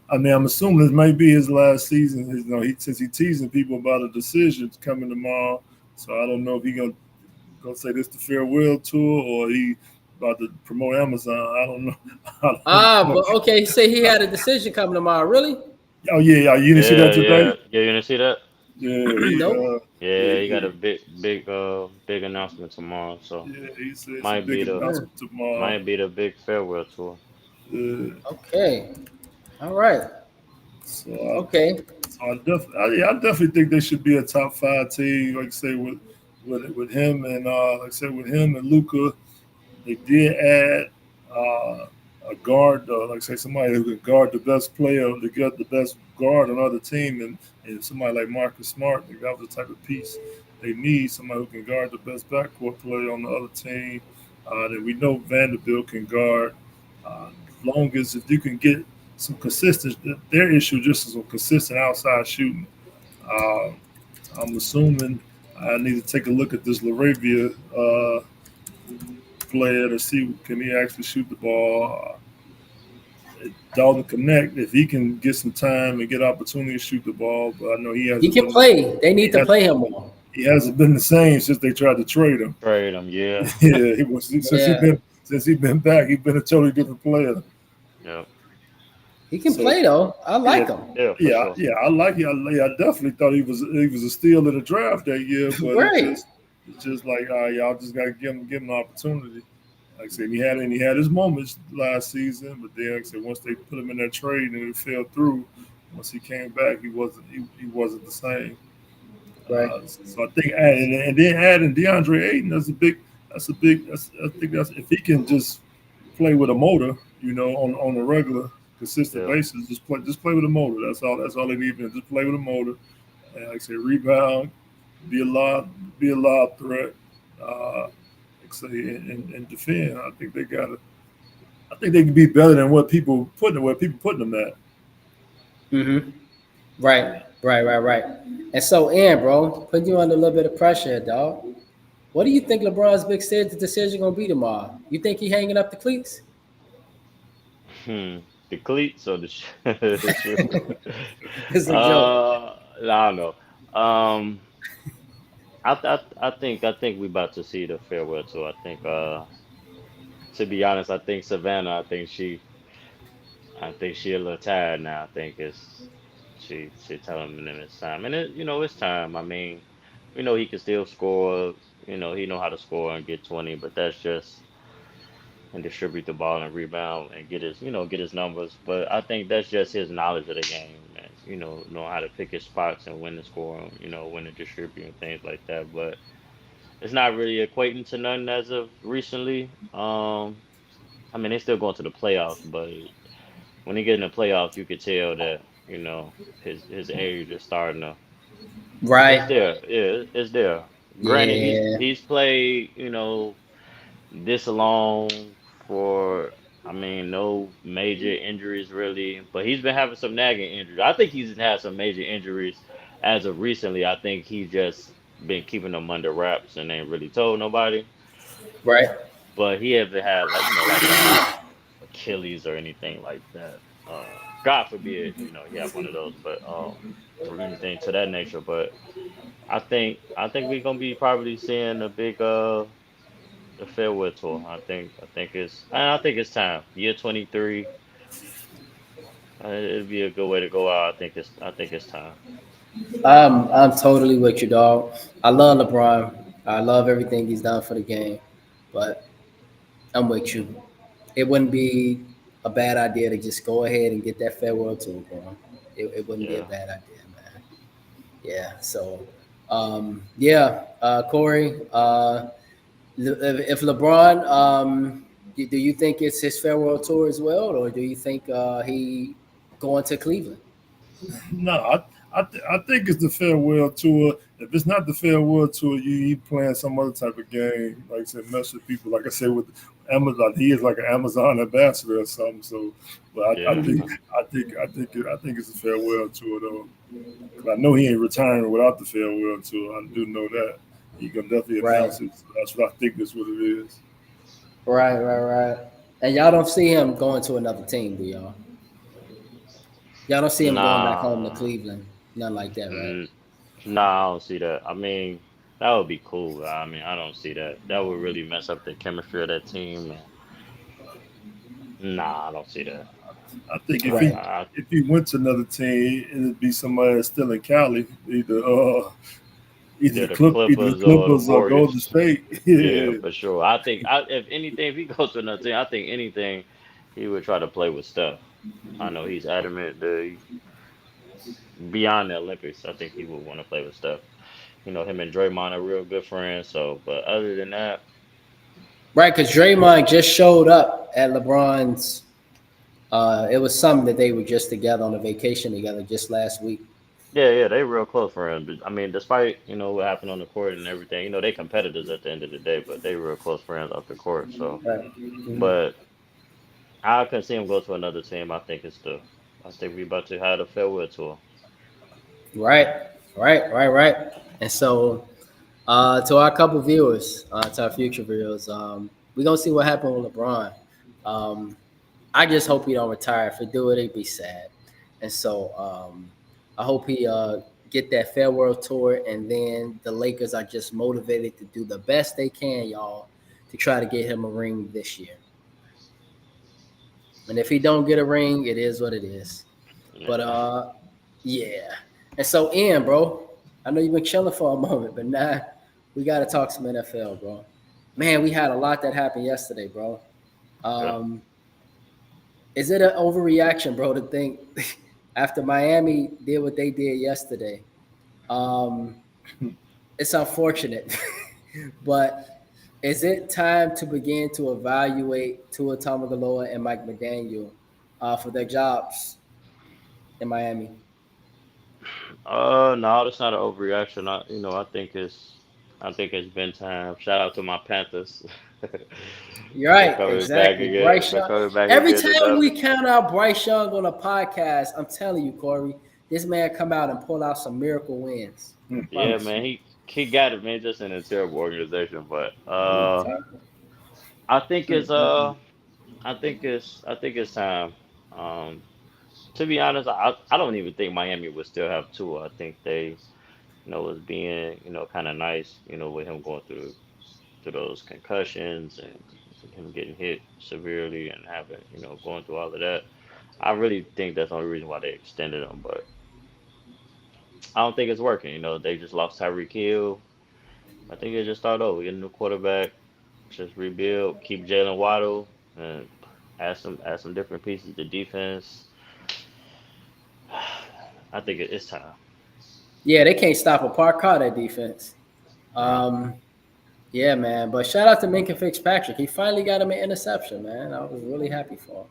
I mean, I'm assuming this may be his last season. Since he teasing people about a decision coming tomorrow, so I don't know if he gonna say this the farewell tour or he about to promote Amazon. I don't know. I don't know. But okay, say he had a decision coming tomorrow. Really? Oh yeah, you didn't see that Yeah, today? yeah, yeah. You didn't see that? Yeah, Nope. Yeah, he got a he, big announcement tomorrow. So yeah, he said it's a might big be the Hmm. announcement tomorrow. might be the big farewell tour. Uh, Okay. All right. so I, Okay. I definitely think they should be a top five team. Like I say with him and like I said with him and Luca, they did add a guard, like I say somebody who can guard the best player, to get the best guard on other team, and somebody like Marcus Smart. I think that was the type of piece they need. Somebody who can guard the best backcourt player on the other team. That we know Vanderbilt can guard. Long as if you can get some consistent, their issue just is some consistent outside shooting. Uh, I'm assuming I need to take a look at this Laravia player to see can he actually shoot the ball. Dalton Connect, if he can get some time and get opportunity to shoot the ball, but I know He can play. They need to play him more. he hasn't been the same since they tried to trade him. Trade him, yeah, Yeah, he was Yeah. since he's been back, he's been a totally different player. yeah, He can So play though. I yeah, like him. yeah, for sure. I like it. I definitely thought he was a steal in the draft that year, but Right. it's just like y'all just gotta give him an opportunity. Like I said, he had his moments last season, but then like I said, once they put him in that trade and it fell through, once he came back, he wasn't the same. Right. So I think adding DeAndre Ayton, I think that's if he can just play with a motor, on a regular, consistent Yeah, basis, just play with a motor. That's all they need. Just play with a motor. And like I say, rebound, be a lob threat. Like I say, and defend. I think they can be better than where people putting them at. Mm-hmm. Right. Right. And so, Aaron, bro, putting you under a little bit of pressure, dog. What do you think LeBron's big decision gonna be tomorrow? You think he hanging up the cleats? hmm. The cleats or the shoe? It's a joke. I don't know. Um, I think we about to see the farewell tour. I think to be honest, I think Savannah. I think she I think she a little tired now. I think it's she telling him it's time, and it's time. I mean, we know he can still score. He know how to score and get 20, but that's just and distribute the ball and rebound and get his numbers. But I think that's just his knowledge of the game and know how to pick his spots and when to score, when to distribute and things like that. But it's not really equating to nothing as of recently. I mean, they're still going to the playoffs, but when he get in the playoffs, you could tell that his age is starting to. It's Right. there, yeah, it's there. Granted, Yeah. he's played this long for. I mean, no major injuries really, but he's been having some nagging injuries. I think he's had some major injuries as of recently. I think he's just been keeping them under wraps and ain't really told nobody. Right. But he hasn't had like a Achilles or anything like that. God forbid, he have one of those, but or anything to that nature. But I think we're gonna be probably seeing a big the farewell tour. I think it's time. Year 23. It'd be a good way to go out. I think it's time. I'm totally with you, dog. I love LeBron. I love everything he's done for the game, but I'm with you. It wouldn't be a bad idea to just go ahead and get that farewell tour going. It wouldn't be a Yeah. bad idea, man. Yeah. So, yeah, Corey. If LeBron, do you think it's his farewell tour as well, or do you think he going to Cleveland? No, I think it's the farewell tour. If it's not the farewell tour, you playing some other type of game, like I said, mess with people. Like I said, with Amazon, he is like an Amazon ambassador or something. So, but I Yeah. think I think it's a farewell tour though. 'Cause I know he ain't retiring without the farewell tour. I do know that. He can definitely Right. announce it. So that's what I think. That's what it is. Right, right, right. And y'all don't see him going to another team, do y'all? Y'all don't see him going back home to Nah. Cleveland. Nothing like that, right? Mm, nah, I don't see that. I mean, that would be cool. I mean, I don't see that. That would really mess up the chemistry of that team. And nah, I don't see that. I think if he Right. I, if he went to another team, it'd be somebody that's still in Cali, either they're the Either the Clippers or the Clippers or Golden Warriors. State. Yeah, Yeah, for sure. If anything, if he goes to another team, I think anything he would try to play with Steph. I know he's adamant that beyond the Olympics, I think he would want to play with Steph. Him and Draymond are real good friends. So, but other than that, Right, because Draymond just showed up at LeBron's. It was something that they were just together on a vacation together just last week. yeah, yeah, they real close friends. But, I mean, despite what happened on the court and everything, they competitors at the end of the day, but they real close friends off the court. So, Right. Mhm. but I can see him go to another team. I think we about to have a farewell tour. Right, right, right, right. And so, to our couple viewers, to our future viewers, we're gonna see what happened with LeBron. Um, I just hope he don't retire. If he do it, it'd be sad. And so, I hope he get that farewell tour, and then the Lakers are just motivated to do the best they can, y'all, to try to get him a ring this year. And if he don't get a ring, it is what it is. But Yeah. yeah. And so, Ian, bro, I know you've been chilling for a moment, but now we got to talk some NFL, bro. Man, we had a lot that happened yesterday, bro. Yeah. Um, is it an overreaction, bro, to think after Miami did what they did yesterday? Um, it's unfortunate, but is it time to begin to evaluate Tua Tagovailoa and Mike McDaniel for their jobs in Miami? No, that's not an overreaction. I think it's been time. Shout out to my Panthers. You're They're right, coming back exactly. again. Bryce They're Young. coming back Every again time another. we count out Bryce Young on a podcast, I'm telling you, Corey, this man come out and pull out some miracle wins. Yeah, Promise you. man, he got it, man. Just in a terrible organization, but Mm, I think mm, it's mm, mm. I think it's time. Um, to be honest, I don't even think Miami would still have two. I think they was being kind of nice, with him going through those concussions and him getting hit severely and having going through all of that. I really think that's the only reason why they extended him, but I don't think it's working. They just lost Tyreek Hill. I think they just start over, get a new quarterback, just rebuild, keep Jalen Waddle, and add some different pieces to defense. I think it's time. Yeah, they can't stop a park car, that defense. No, Um, yeah, man. But shout out to Minka Fitzpatrick. He finally got him an interception, man. I was really happy for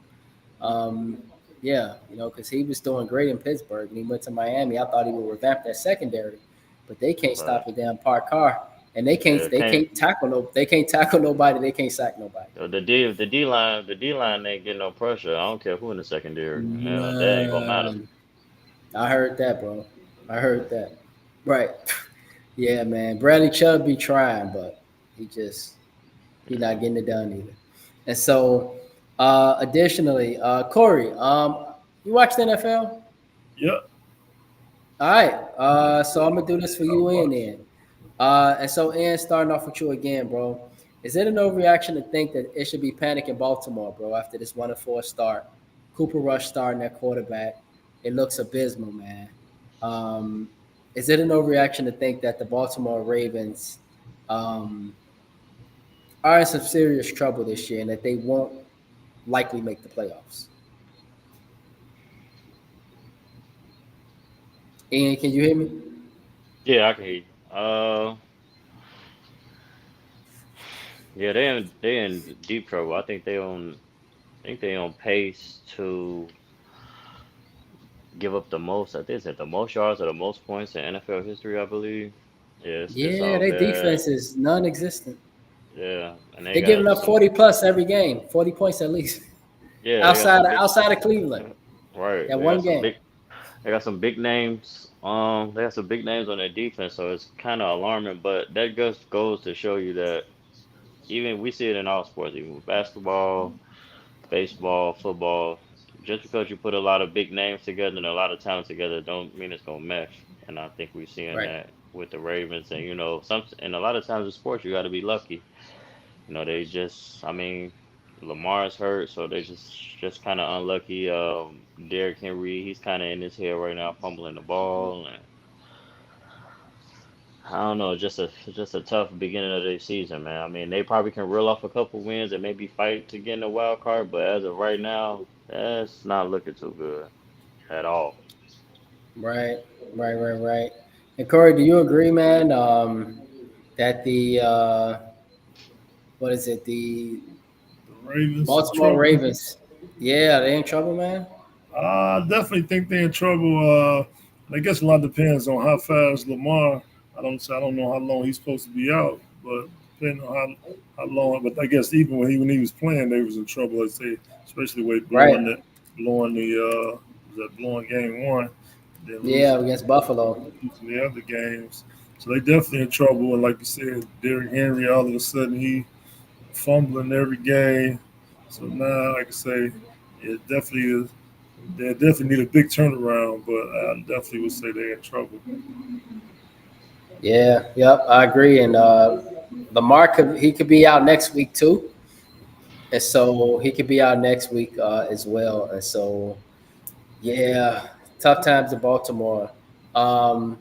him. Yeah, because he was doing great in Pittsburgh and he went to Miami. I thought he would revamp that secondary, but they can't right. stop a damn park car, and they can't Yeah, they can't can't tackle no they can't tackle nobody. They can't sack nobody. the D line ain't getting no pressure. I don't care who in the secondary. That ain't gonna matter. Man, I heard that, bro. I heard that. Right. Yeah, man. Bradley Chubb be trying, but he not getting it done either. And so, additionally, Corey, you watch the NFL? Yep. All right. So I'm gonna do this for you and Ian. And so Ian, starting off with you again, bro. Is it an overreaction to think that it should be panic in Baltimore, bro, after this 1-4 start? Cooper Rush starting at quarterback. It looks abysmal, man. Um, is it an overreaction to think that the Baltimore Ravens um, are in some serious trouble this year and that they won't likely make the playoffs? Ian, can you hear me? Yeah, I can hear you. Yeah, they in deep trouble. I think they on pace to give up the most. I think it's the most yards or the most points in NFL history, I believe. Yeah, it's Yeah, all their bad. defense is non-existent. Yeah, and they They're giving got up some. 40 plus every game, 40 points at least. Yeah, they got outside some of, big. outside of Cleveland, Right, that one game. They got some big names. They got some big names on their defense, so it's kind of alarming. But that just goes to show you that even we see it in all sports, even with basketball, baseball, football. Just because you put a lot of big names together and a lot of talent together, don't mean it's gonna mesh. And I think we're seeing Right. that with the Ravens. And and a lot of times in sports, you got to be lucky. They just, I mean, Lamar's hurt, so they just kind of unlucky. Derrick Henry, he's kind of in his head right now, fumbling the ball, and I don't know, just a tough beginning of the season, man. I mean, they probably can reel off a couple wins and maybe fight to get in the wild card, but as of right now, that's not looking too good at all. Right, right. And Corey, do you agree, man, that the what is it, the The Ravens in Baltimore trouble. Ravens? Yeah, they in trouble, man. I definitely think they're in trouble. I guess a lot depends on how fast Lamar. I don't know how long he's supposed to be out, but depending on how long. But I guess even when he was playing, they was in trouble. I say, especially with Right. blowing game one, then Yeah, against Buffalo. losing the other games. So they definitely in trouble. And like you said, Derrick Henry, all of a sudden he fumbling every game. So now, like I say, it definitely is. They definitely need a big turnaround, but I definitely would say they're in trouble. Yeah, yep, I agree. And Lamar could be out next week too, and so he could be out next week as well. And so yeah, tough times in Baltimore. Um,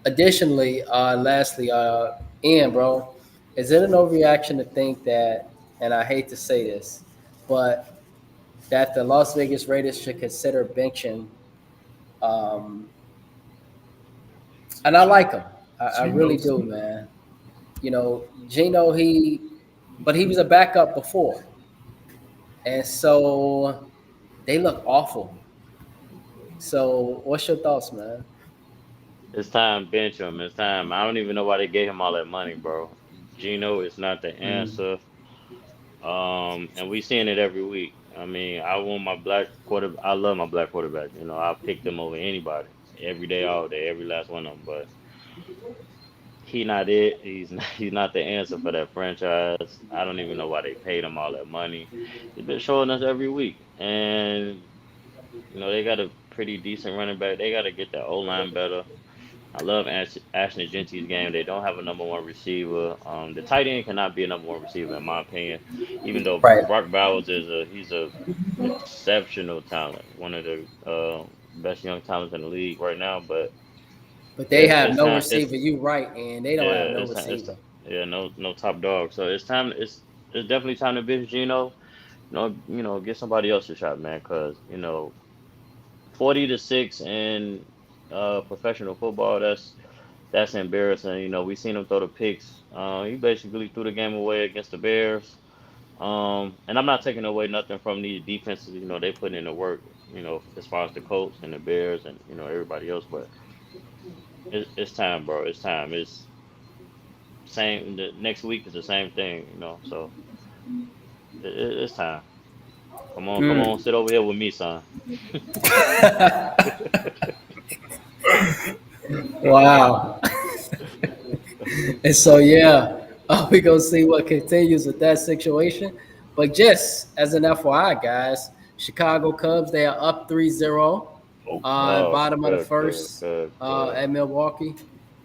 Additionally, lastly, Ian, bro, is it an overreaction to think that, and I hate to say this, but that the Las Vegas Raiders should consider benching, um, and I like him. I really Chinos. do, man. Gino, but he was a backup before, and so they look awful. So, what's your thoughts, man? It's time bench him. It's time. I don't even know why they gave him all that money, bro. Gino is not the Mm. answer. And we seeing it every week. I mean, I want my black quarter. I love my black quarterback. I pick them over anybody every day, all day, every last one of them. But he not it. He's not the answer for that franchise. I don't even know why they paid him all that money. He's been showing us every week, and they got a pretty decent running back. They got to get that O line better. I love Ashton Genty's game. They don't have a number one receiver. The tight end cannot be a number one receiver in my opinion. Even though Right. Brock Bowers he's a exceptional talent, one of the best young talents in the league right now. But But they have it's no time. It's receiver. You right, and they don't have yeah. no It's time. receiver. Yeah. No top dog. So it's time. It's definitely time to bench Gino. Get somebody else a shot, man. Because 40-6 in professional football. That's embarrassing. We seen him throw the picks. He basically threw the game away against the Bears. And I'm not taking away nothing from these defenses. They put in the work. As far as the Colts and the Bears and everybody else. But it's time, bro. It's time. It's same. The next week is the same thing. So it's time. Come on, sit over here with me, son. Wow. And so, yeah, we gonna see what continues with that situation. But just as an FYI, guys, Chicago Cubs, they are up 3-0, Oh, bottom of the good, good, first good, good. at Milwaukee.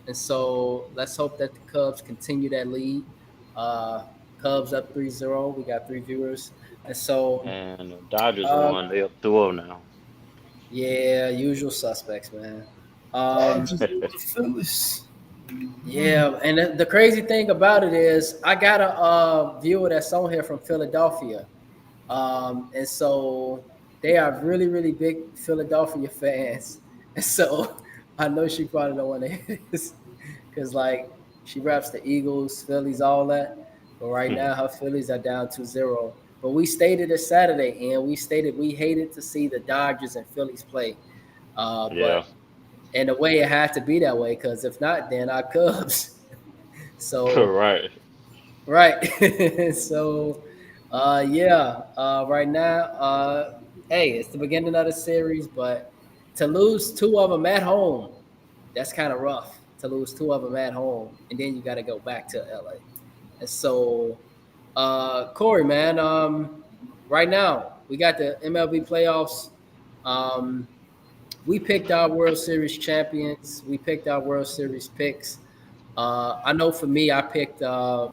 And so let's hope that the Cubs continue that lead. Uh, Cubs up 3-0. We got 3 viewers. And so, And the Dodgers uh, won. They up 2-0 now. yeah, usual suspects, man. Dodgers beat the Phillies. Yeah, and the crazy thing about it is I got a viewer that's on here from Philadelphia. And so they are really, really big Philadelphia fans. And so I know she probably don't want to hear this because, like, she reps the Eagles, Phillies, all that. But right now, her Phillies are down 2-0. But we stated it Saturday, and we stated we hated to see the Dodgers and Phillies play. Yeah, But in a way, it had to be that way because if not, then our Cubs. So right. right. So yeah. Right now, hey, it's the beginning of the series, but to lose two of them at home, that's kind of rough. To lose two of them at home, and then you got to go back to LA. And so, Corey, man, right now we got the MLB playoffs. Um, we picked our World Series champions. We picked our World Series picks. I know for me, I picked the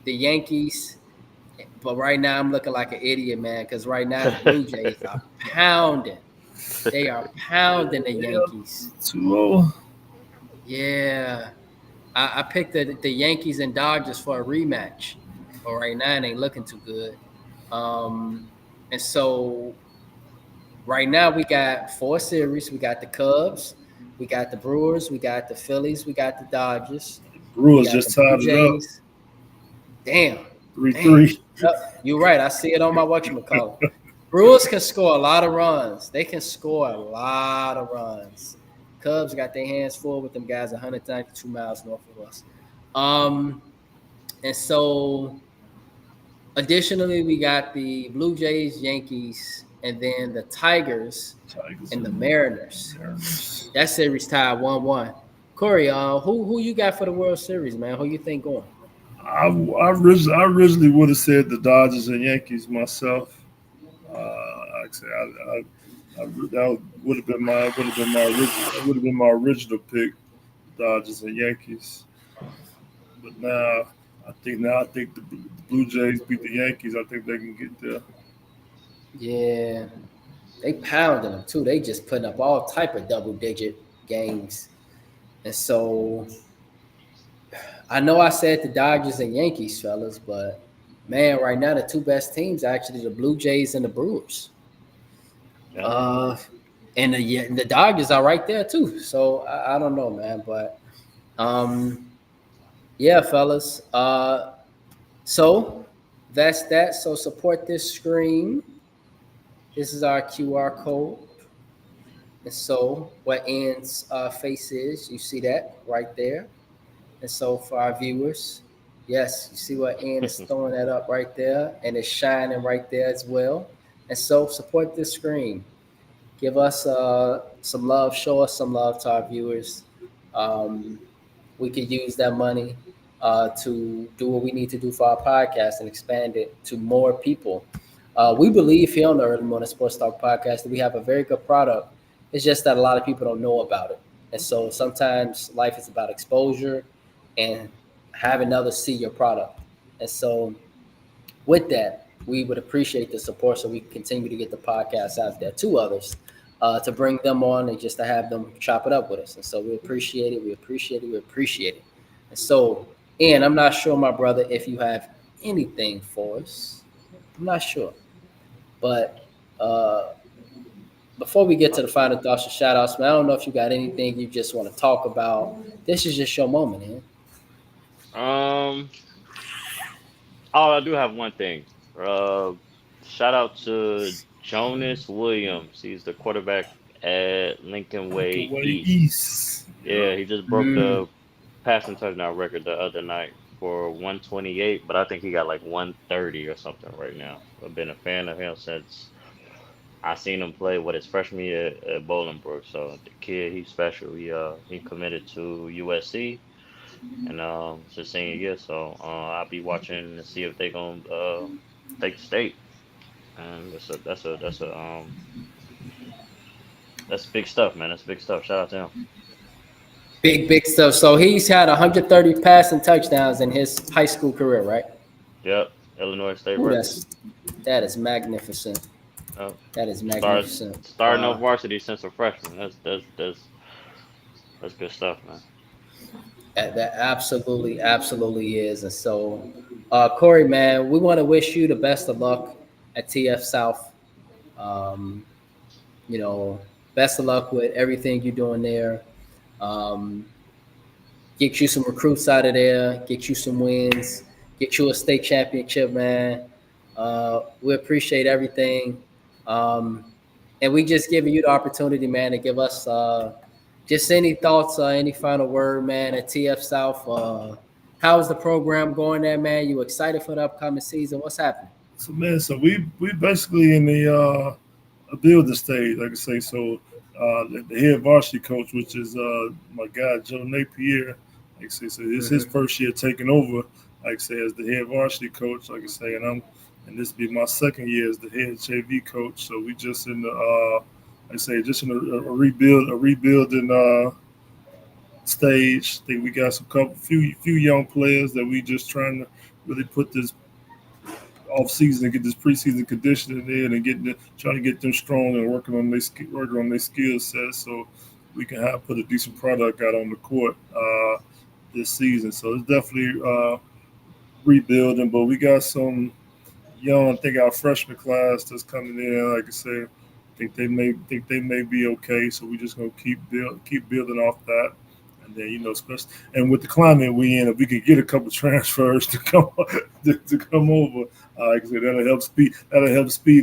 Yankees, but right now I'm looking like an idiot, man, because right now the Blue Jays are pounding. They are pounding the Yeah, Yankees. 2-0. Yeah. I picked the Yankees and Dodgers for a rematch, but right now it ain't looking too good. And so right now we got 4 series. We got the Cubs, we got the Brewers, we got the Phillies, we got the Dodgers, we Brewers got the just Blue tied it up Jays. Damn. 3-3. Yep, you're right. I see it on my whatchamacallit. Brewers can score a lot of runs. They can score a lot of runs. Cubs got their hands full with them guys 192 miles north of us. And so additionally, we got the Blue Jays, Yankees, and then the Tigers Tigers and the and Mariners. Mariners. That series tied 1-1. Corey, who you got for the World Series, man? Who you think going? I originally would have said the Dodgers and Yankees myself. Like I said, that would have been my original pick, Dodgers and Yankees. But now I think the Blue Jays beat the Yankees. I think they can get there. Yeah, they pounding them too. They just putting up all type of double digit games. And so I know I said the Dodgers and Yankees, fellas, but man, right now the two best teams are actually the Blue Jays and the Brewers. Yeah. Uh, and the Dodgers are right there too. So I don't know, man, but yeah, fellas. So that's that. So support this screen. This is our QR code. And so what Ann's face is, you see that right there. And so for our viewers, yes, you see what Ann is throwing that up right there, and it's shining right there as well. And so support this screen. Give us some love. Show us some love to our viewers. Um, we could use that money to do what we need to do for our podcast and expand it to more people. We believe here on the Early Morning Sports Talk podcast that we have a very good product. It's just that a lot of people don't know about it. And so sometimes life is about exposure and having others see your product. And so with that, we would appreciate the support so we can continue to get the podcast out there to others, to bring them on and just to have them chop it up with us. And so we appreciate it. We appreciate it. We appreciate it. And so, Ian, I'm not sure, my brother, if you have anything for us. I'm not sure. But before we get to the final thoughts and shout outs, man, I don't know if you got anything you just want to talk about. This is just your moment, Ian. Oh, I do have one thing. Shout out to Jonas Williams. He's the quarterback at Lincoln Way Way East. East. Yeah, he just broke the passing touchdown record the other night for 128, but I think he got like 130 or something right now. I've been a fan of him since I seen him play with his freshman year at Bolingbrook. So the kid, he's special. He committed to USC, and it's his senior year. So I'll be watching to see if they gonna take the state. And that's big stuff, man. That's big stuff. Shout out to him. Big stuff. So he's had 130 passing touchdowns in his high school career, right? Yep, Illinois State Ooh, record. that is magnificent. Yep. That is magnificent. Starting off varsity since a freshman. That's good stuff, man. That absolutely is. And so, Corey, man, we want to wish you the best of luck at TF South. Um, best of luck with everything you're doing there. Get you some recruits out of there, get you some wins, get you a state championship, man. We appreciate everything. And we just giving you the opportunity, man, to give us just any thoughts, any final word, man, at TF South. How's the program going there, man? You excited for the upcoming season? What's happening? So man, we basically in the building stage, like I say. So the head varsity coach, which is my guy Joe Napier, like I say, so it's his first year taking over, like I say, as the head varsity coach, like I say, and this will be my second year as the head JV coach. So we just in the like I say, just in a rebuilding stage. I think we got few young players that we just trying to really put this off season and get this preseason conditioning in and trying to get them strong and working on their skill set so we can put a decent product out on the court this season. So it's definitely rebuilding, but we got some young. I think our freshman class that's coming in, like I said, I think they may be okay. So we're just gonna keep building off that. And then, especially and with the climate we in, if we could get a couple transfers to come over, like I said, that'll help speed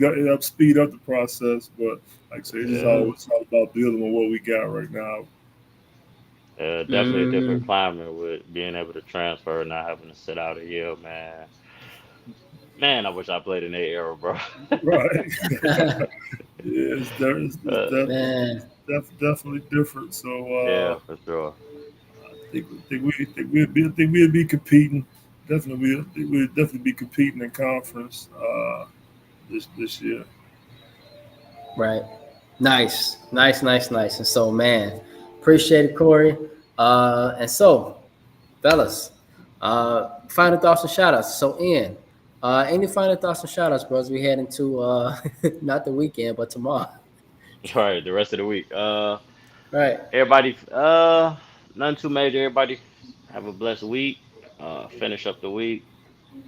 up the process. But like I said, it's all about building on what we got right now. Definitely a different climate with being able to transfer and not having to sit out a year, man. Man, I wish I played in that era, bro. Right. Yeah, it's definitely different. So yeah, for sure. I think we'd be competing. Definitely, we'd definitely be competing in conference this year. Right. Nice. And so, man, appreciate it, Corey. And so, fellas, final thoughts and shout outs. So, Ian, any final thoughts and shout outs, bros? We head into not the weekend, but tomorrow. All right, the rest of the week. Right. Everybody, nothing too major. Everybody have a blessed week. Finish up the week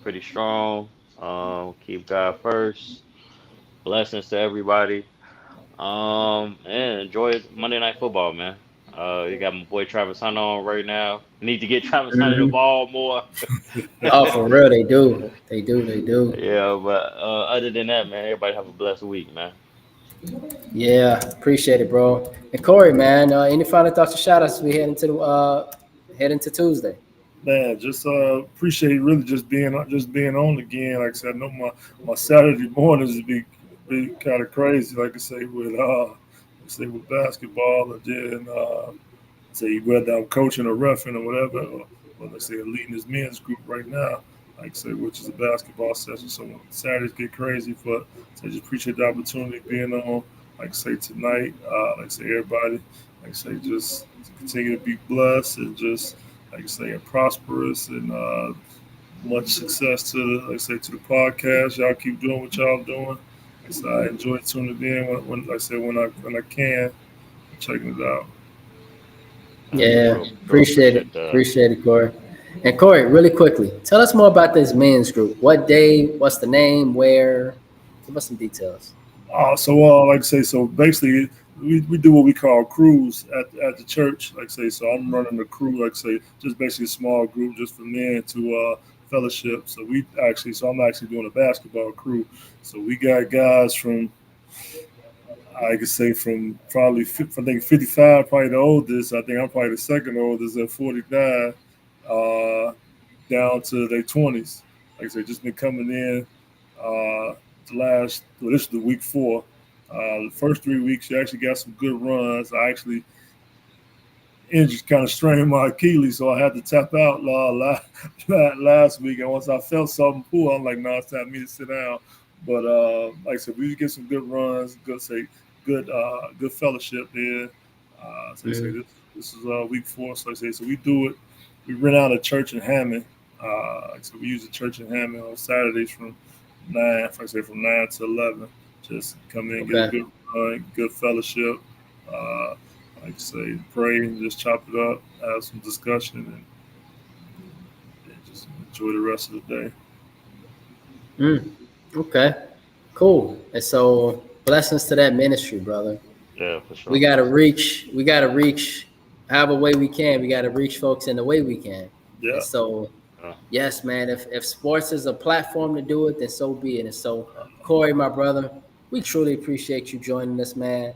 pretty strong. Keep God first. Blessings to everybody. And enjoy Monday Night Football, man. You got my boy Travis Hunter on right now. Need to get Travis Hunter the ball more. Oh, for real, they do. They do. Yeah, but other than that, man, everybody have a blessed week, man. Yeah, appreciate it, bro. And Corey, man, any final thoughts or shout outs as we head into Tuesday? Man, just appreciate really just being on again. Like I said, I know my Saturday mornings would be kind of crazy. Like I say with basketball, and then say whether I'm coaching or roughing or whatever, or let's say leading this men's group right now. Like I say, which is a basketball session. So Saturdays get crazy, but I just appreciate the opportunity being on like I say tonight, like I say everybody, like I say just continue to be blessed and just like I say and prosperous and much success to the like I say to the podcast. Y'all keep doing what y'all doing. Like I say, I enjoy tuning in when like I say when I can, checking it out. Yeah, Sure appreciate it. appreciate that. Appreciate it, Corey. And Corey, really quickly, tell us more about this men's group. What day? What's the name? Where? Give us some details. Like I say, so basically, we do what we call crews at the church. Like I say, so I'm running the crew. Like I say, just basically a small group just for men to fellowship. So I'm actually doing a basketball crew. So we got guys from I could say from probably I think 55, probably the oldest. I think I'm probably the second oldest at 49, uh, down to their 20s. Like I said, just been coming in. This is the week 4. The first 3 weeks, you actually got some good runs. I actually injured, kind of strained my Achilles, so I had to tap out last week. And once I felt something pull, I'm like, no, it's time for me to sit down. But like I said, we get some good runs, good fellowship there. So I say Mhm. this is week 4. So I say so we do it. We rent out a church in Hammond. So we use the church in Hammond on Saturdays from 9. Like I say from 9 to 11. Just come in, get a Okay. good run, good fellowship. Uh, like I say, pray and just chop it up, have some discussion, and just enjoy the rest of the day. Mm. Okay. Cool. And so, blessings to that ministry, brother. Yeah, for We sure. gotta reach. We gotta reach. However way we can. We gotta reach folks in the way we can. And Yeah. so, Yeah. yes, man. If sports is a platform to do it, then so be it. And so, Corey, my brother, we truly appreciate you joining us, man.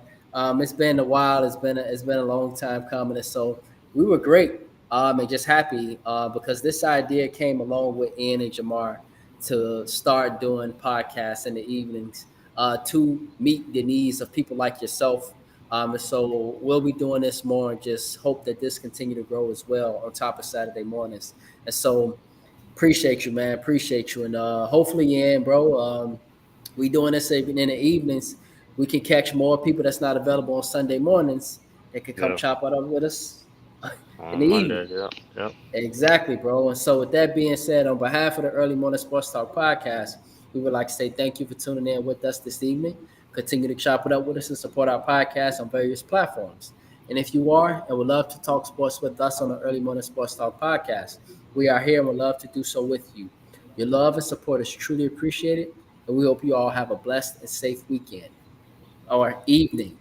It's been a while. It's been a long time coming, and so we were great. And just happy because this idea came along with Ian and Jamar to start doing podcasts in the evenings to meet the needs of people like yourself. And so we'll be doing this more and just hope that this continue to grow as well on top of Saturday mornings. And so appreciate you, man. Appreciate you. And hopefully, yeah, bro, we doing this even in the evenings. We can catch more people that's not available on Sunday mornings that can come Yeah. chop it up with us in the On Monday. evening. Yeah. Yep. Exactly, bro. And so, with that being said, on behalf of the Early Morning Sports Talk podcast, we would like to say thank you for tuning in with us this evening. Continue to chop it up with us and support our podcast on various platforms. And if you are and would love to talk sports with us on the Early Morning Sports Talk podcast, we are here and would love to do so with you. Your love and support is truly appreciated, and we hope you all have a blessed and safe weekend or evening.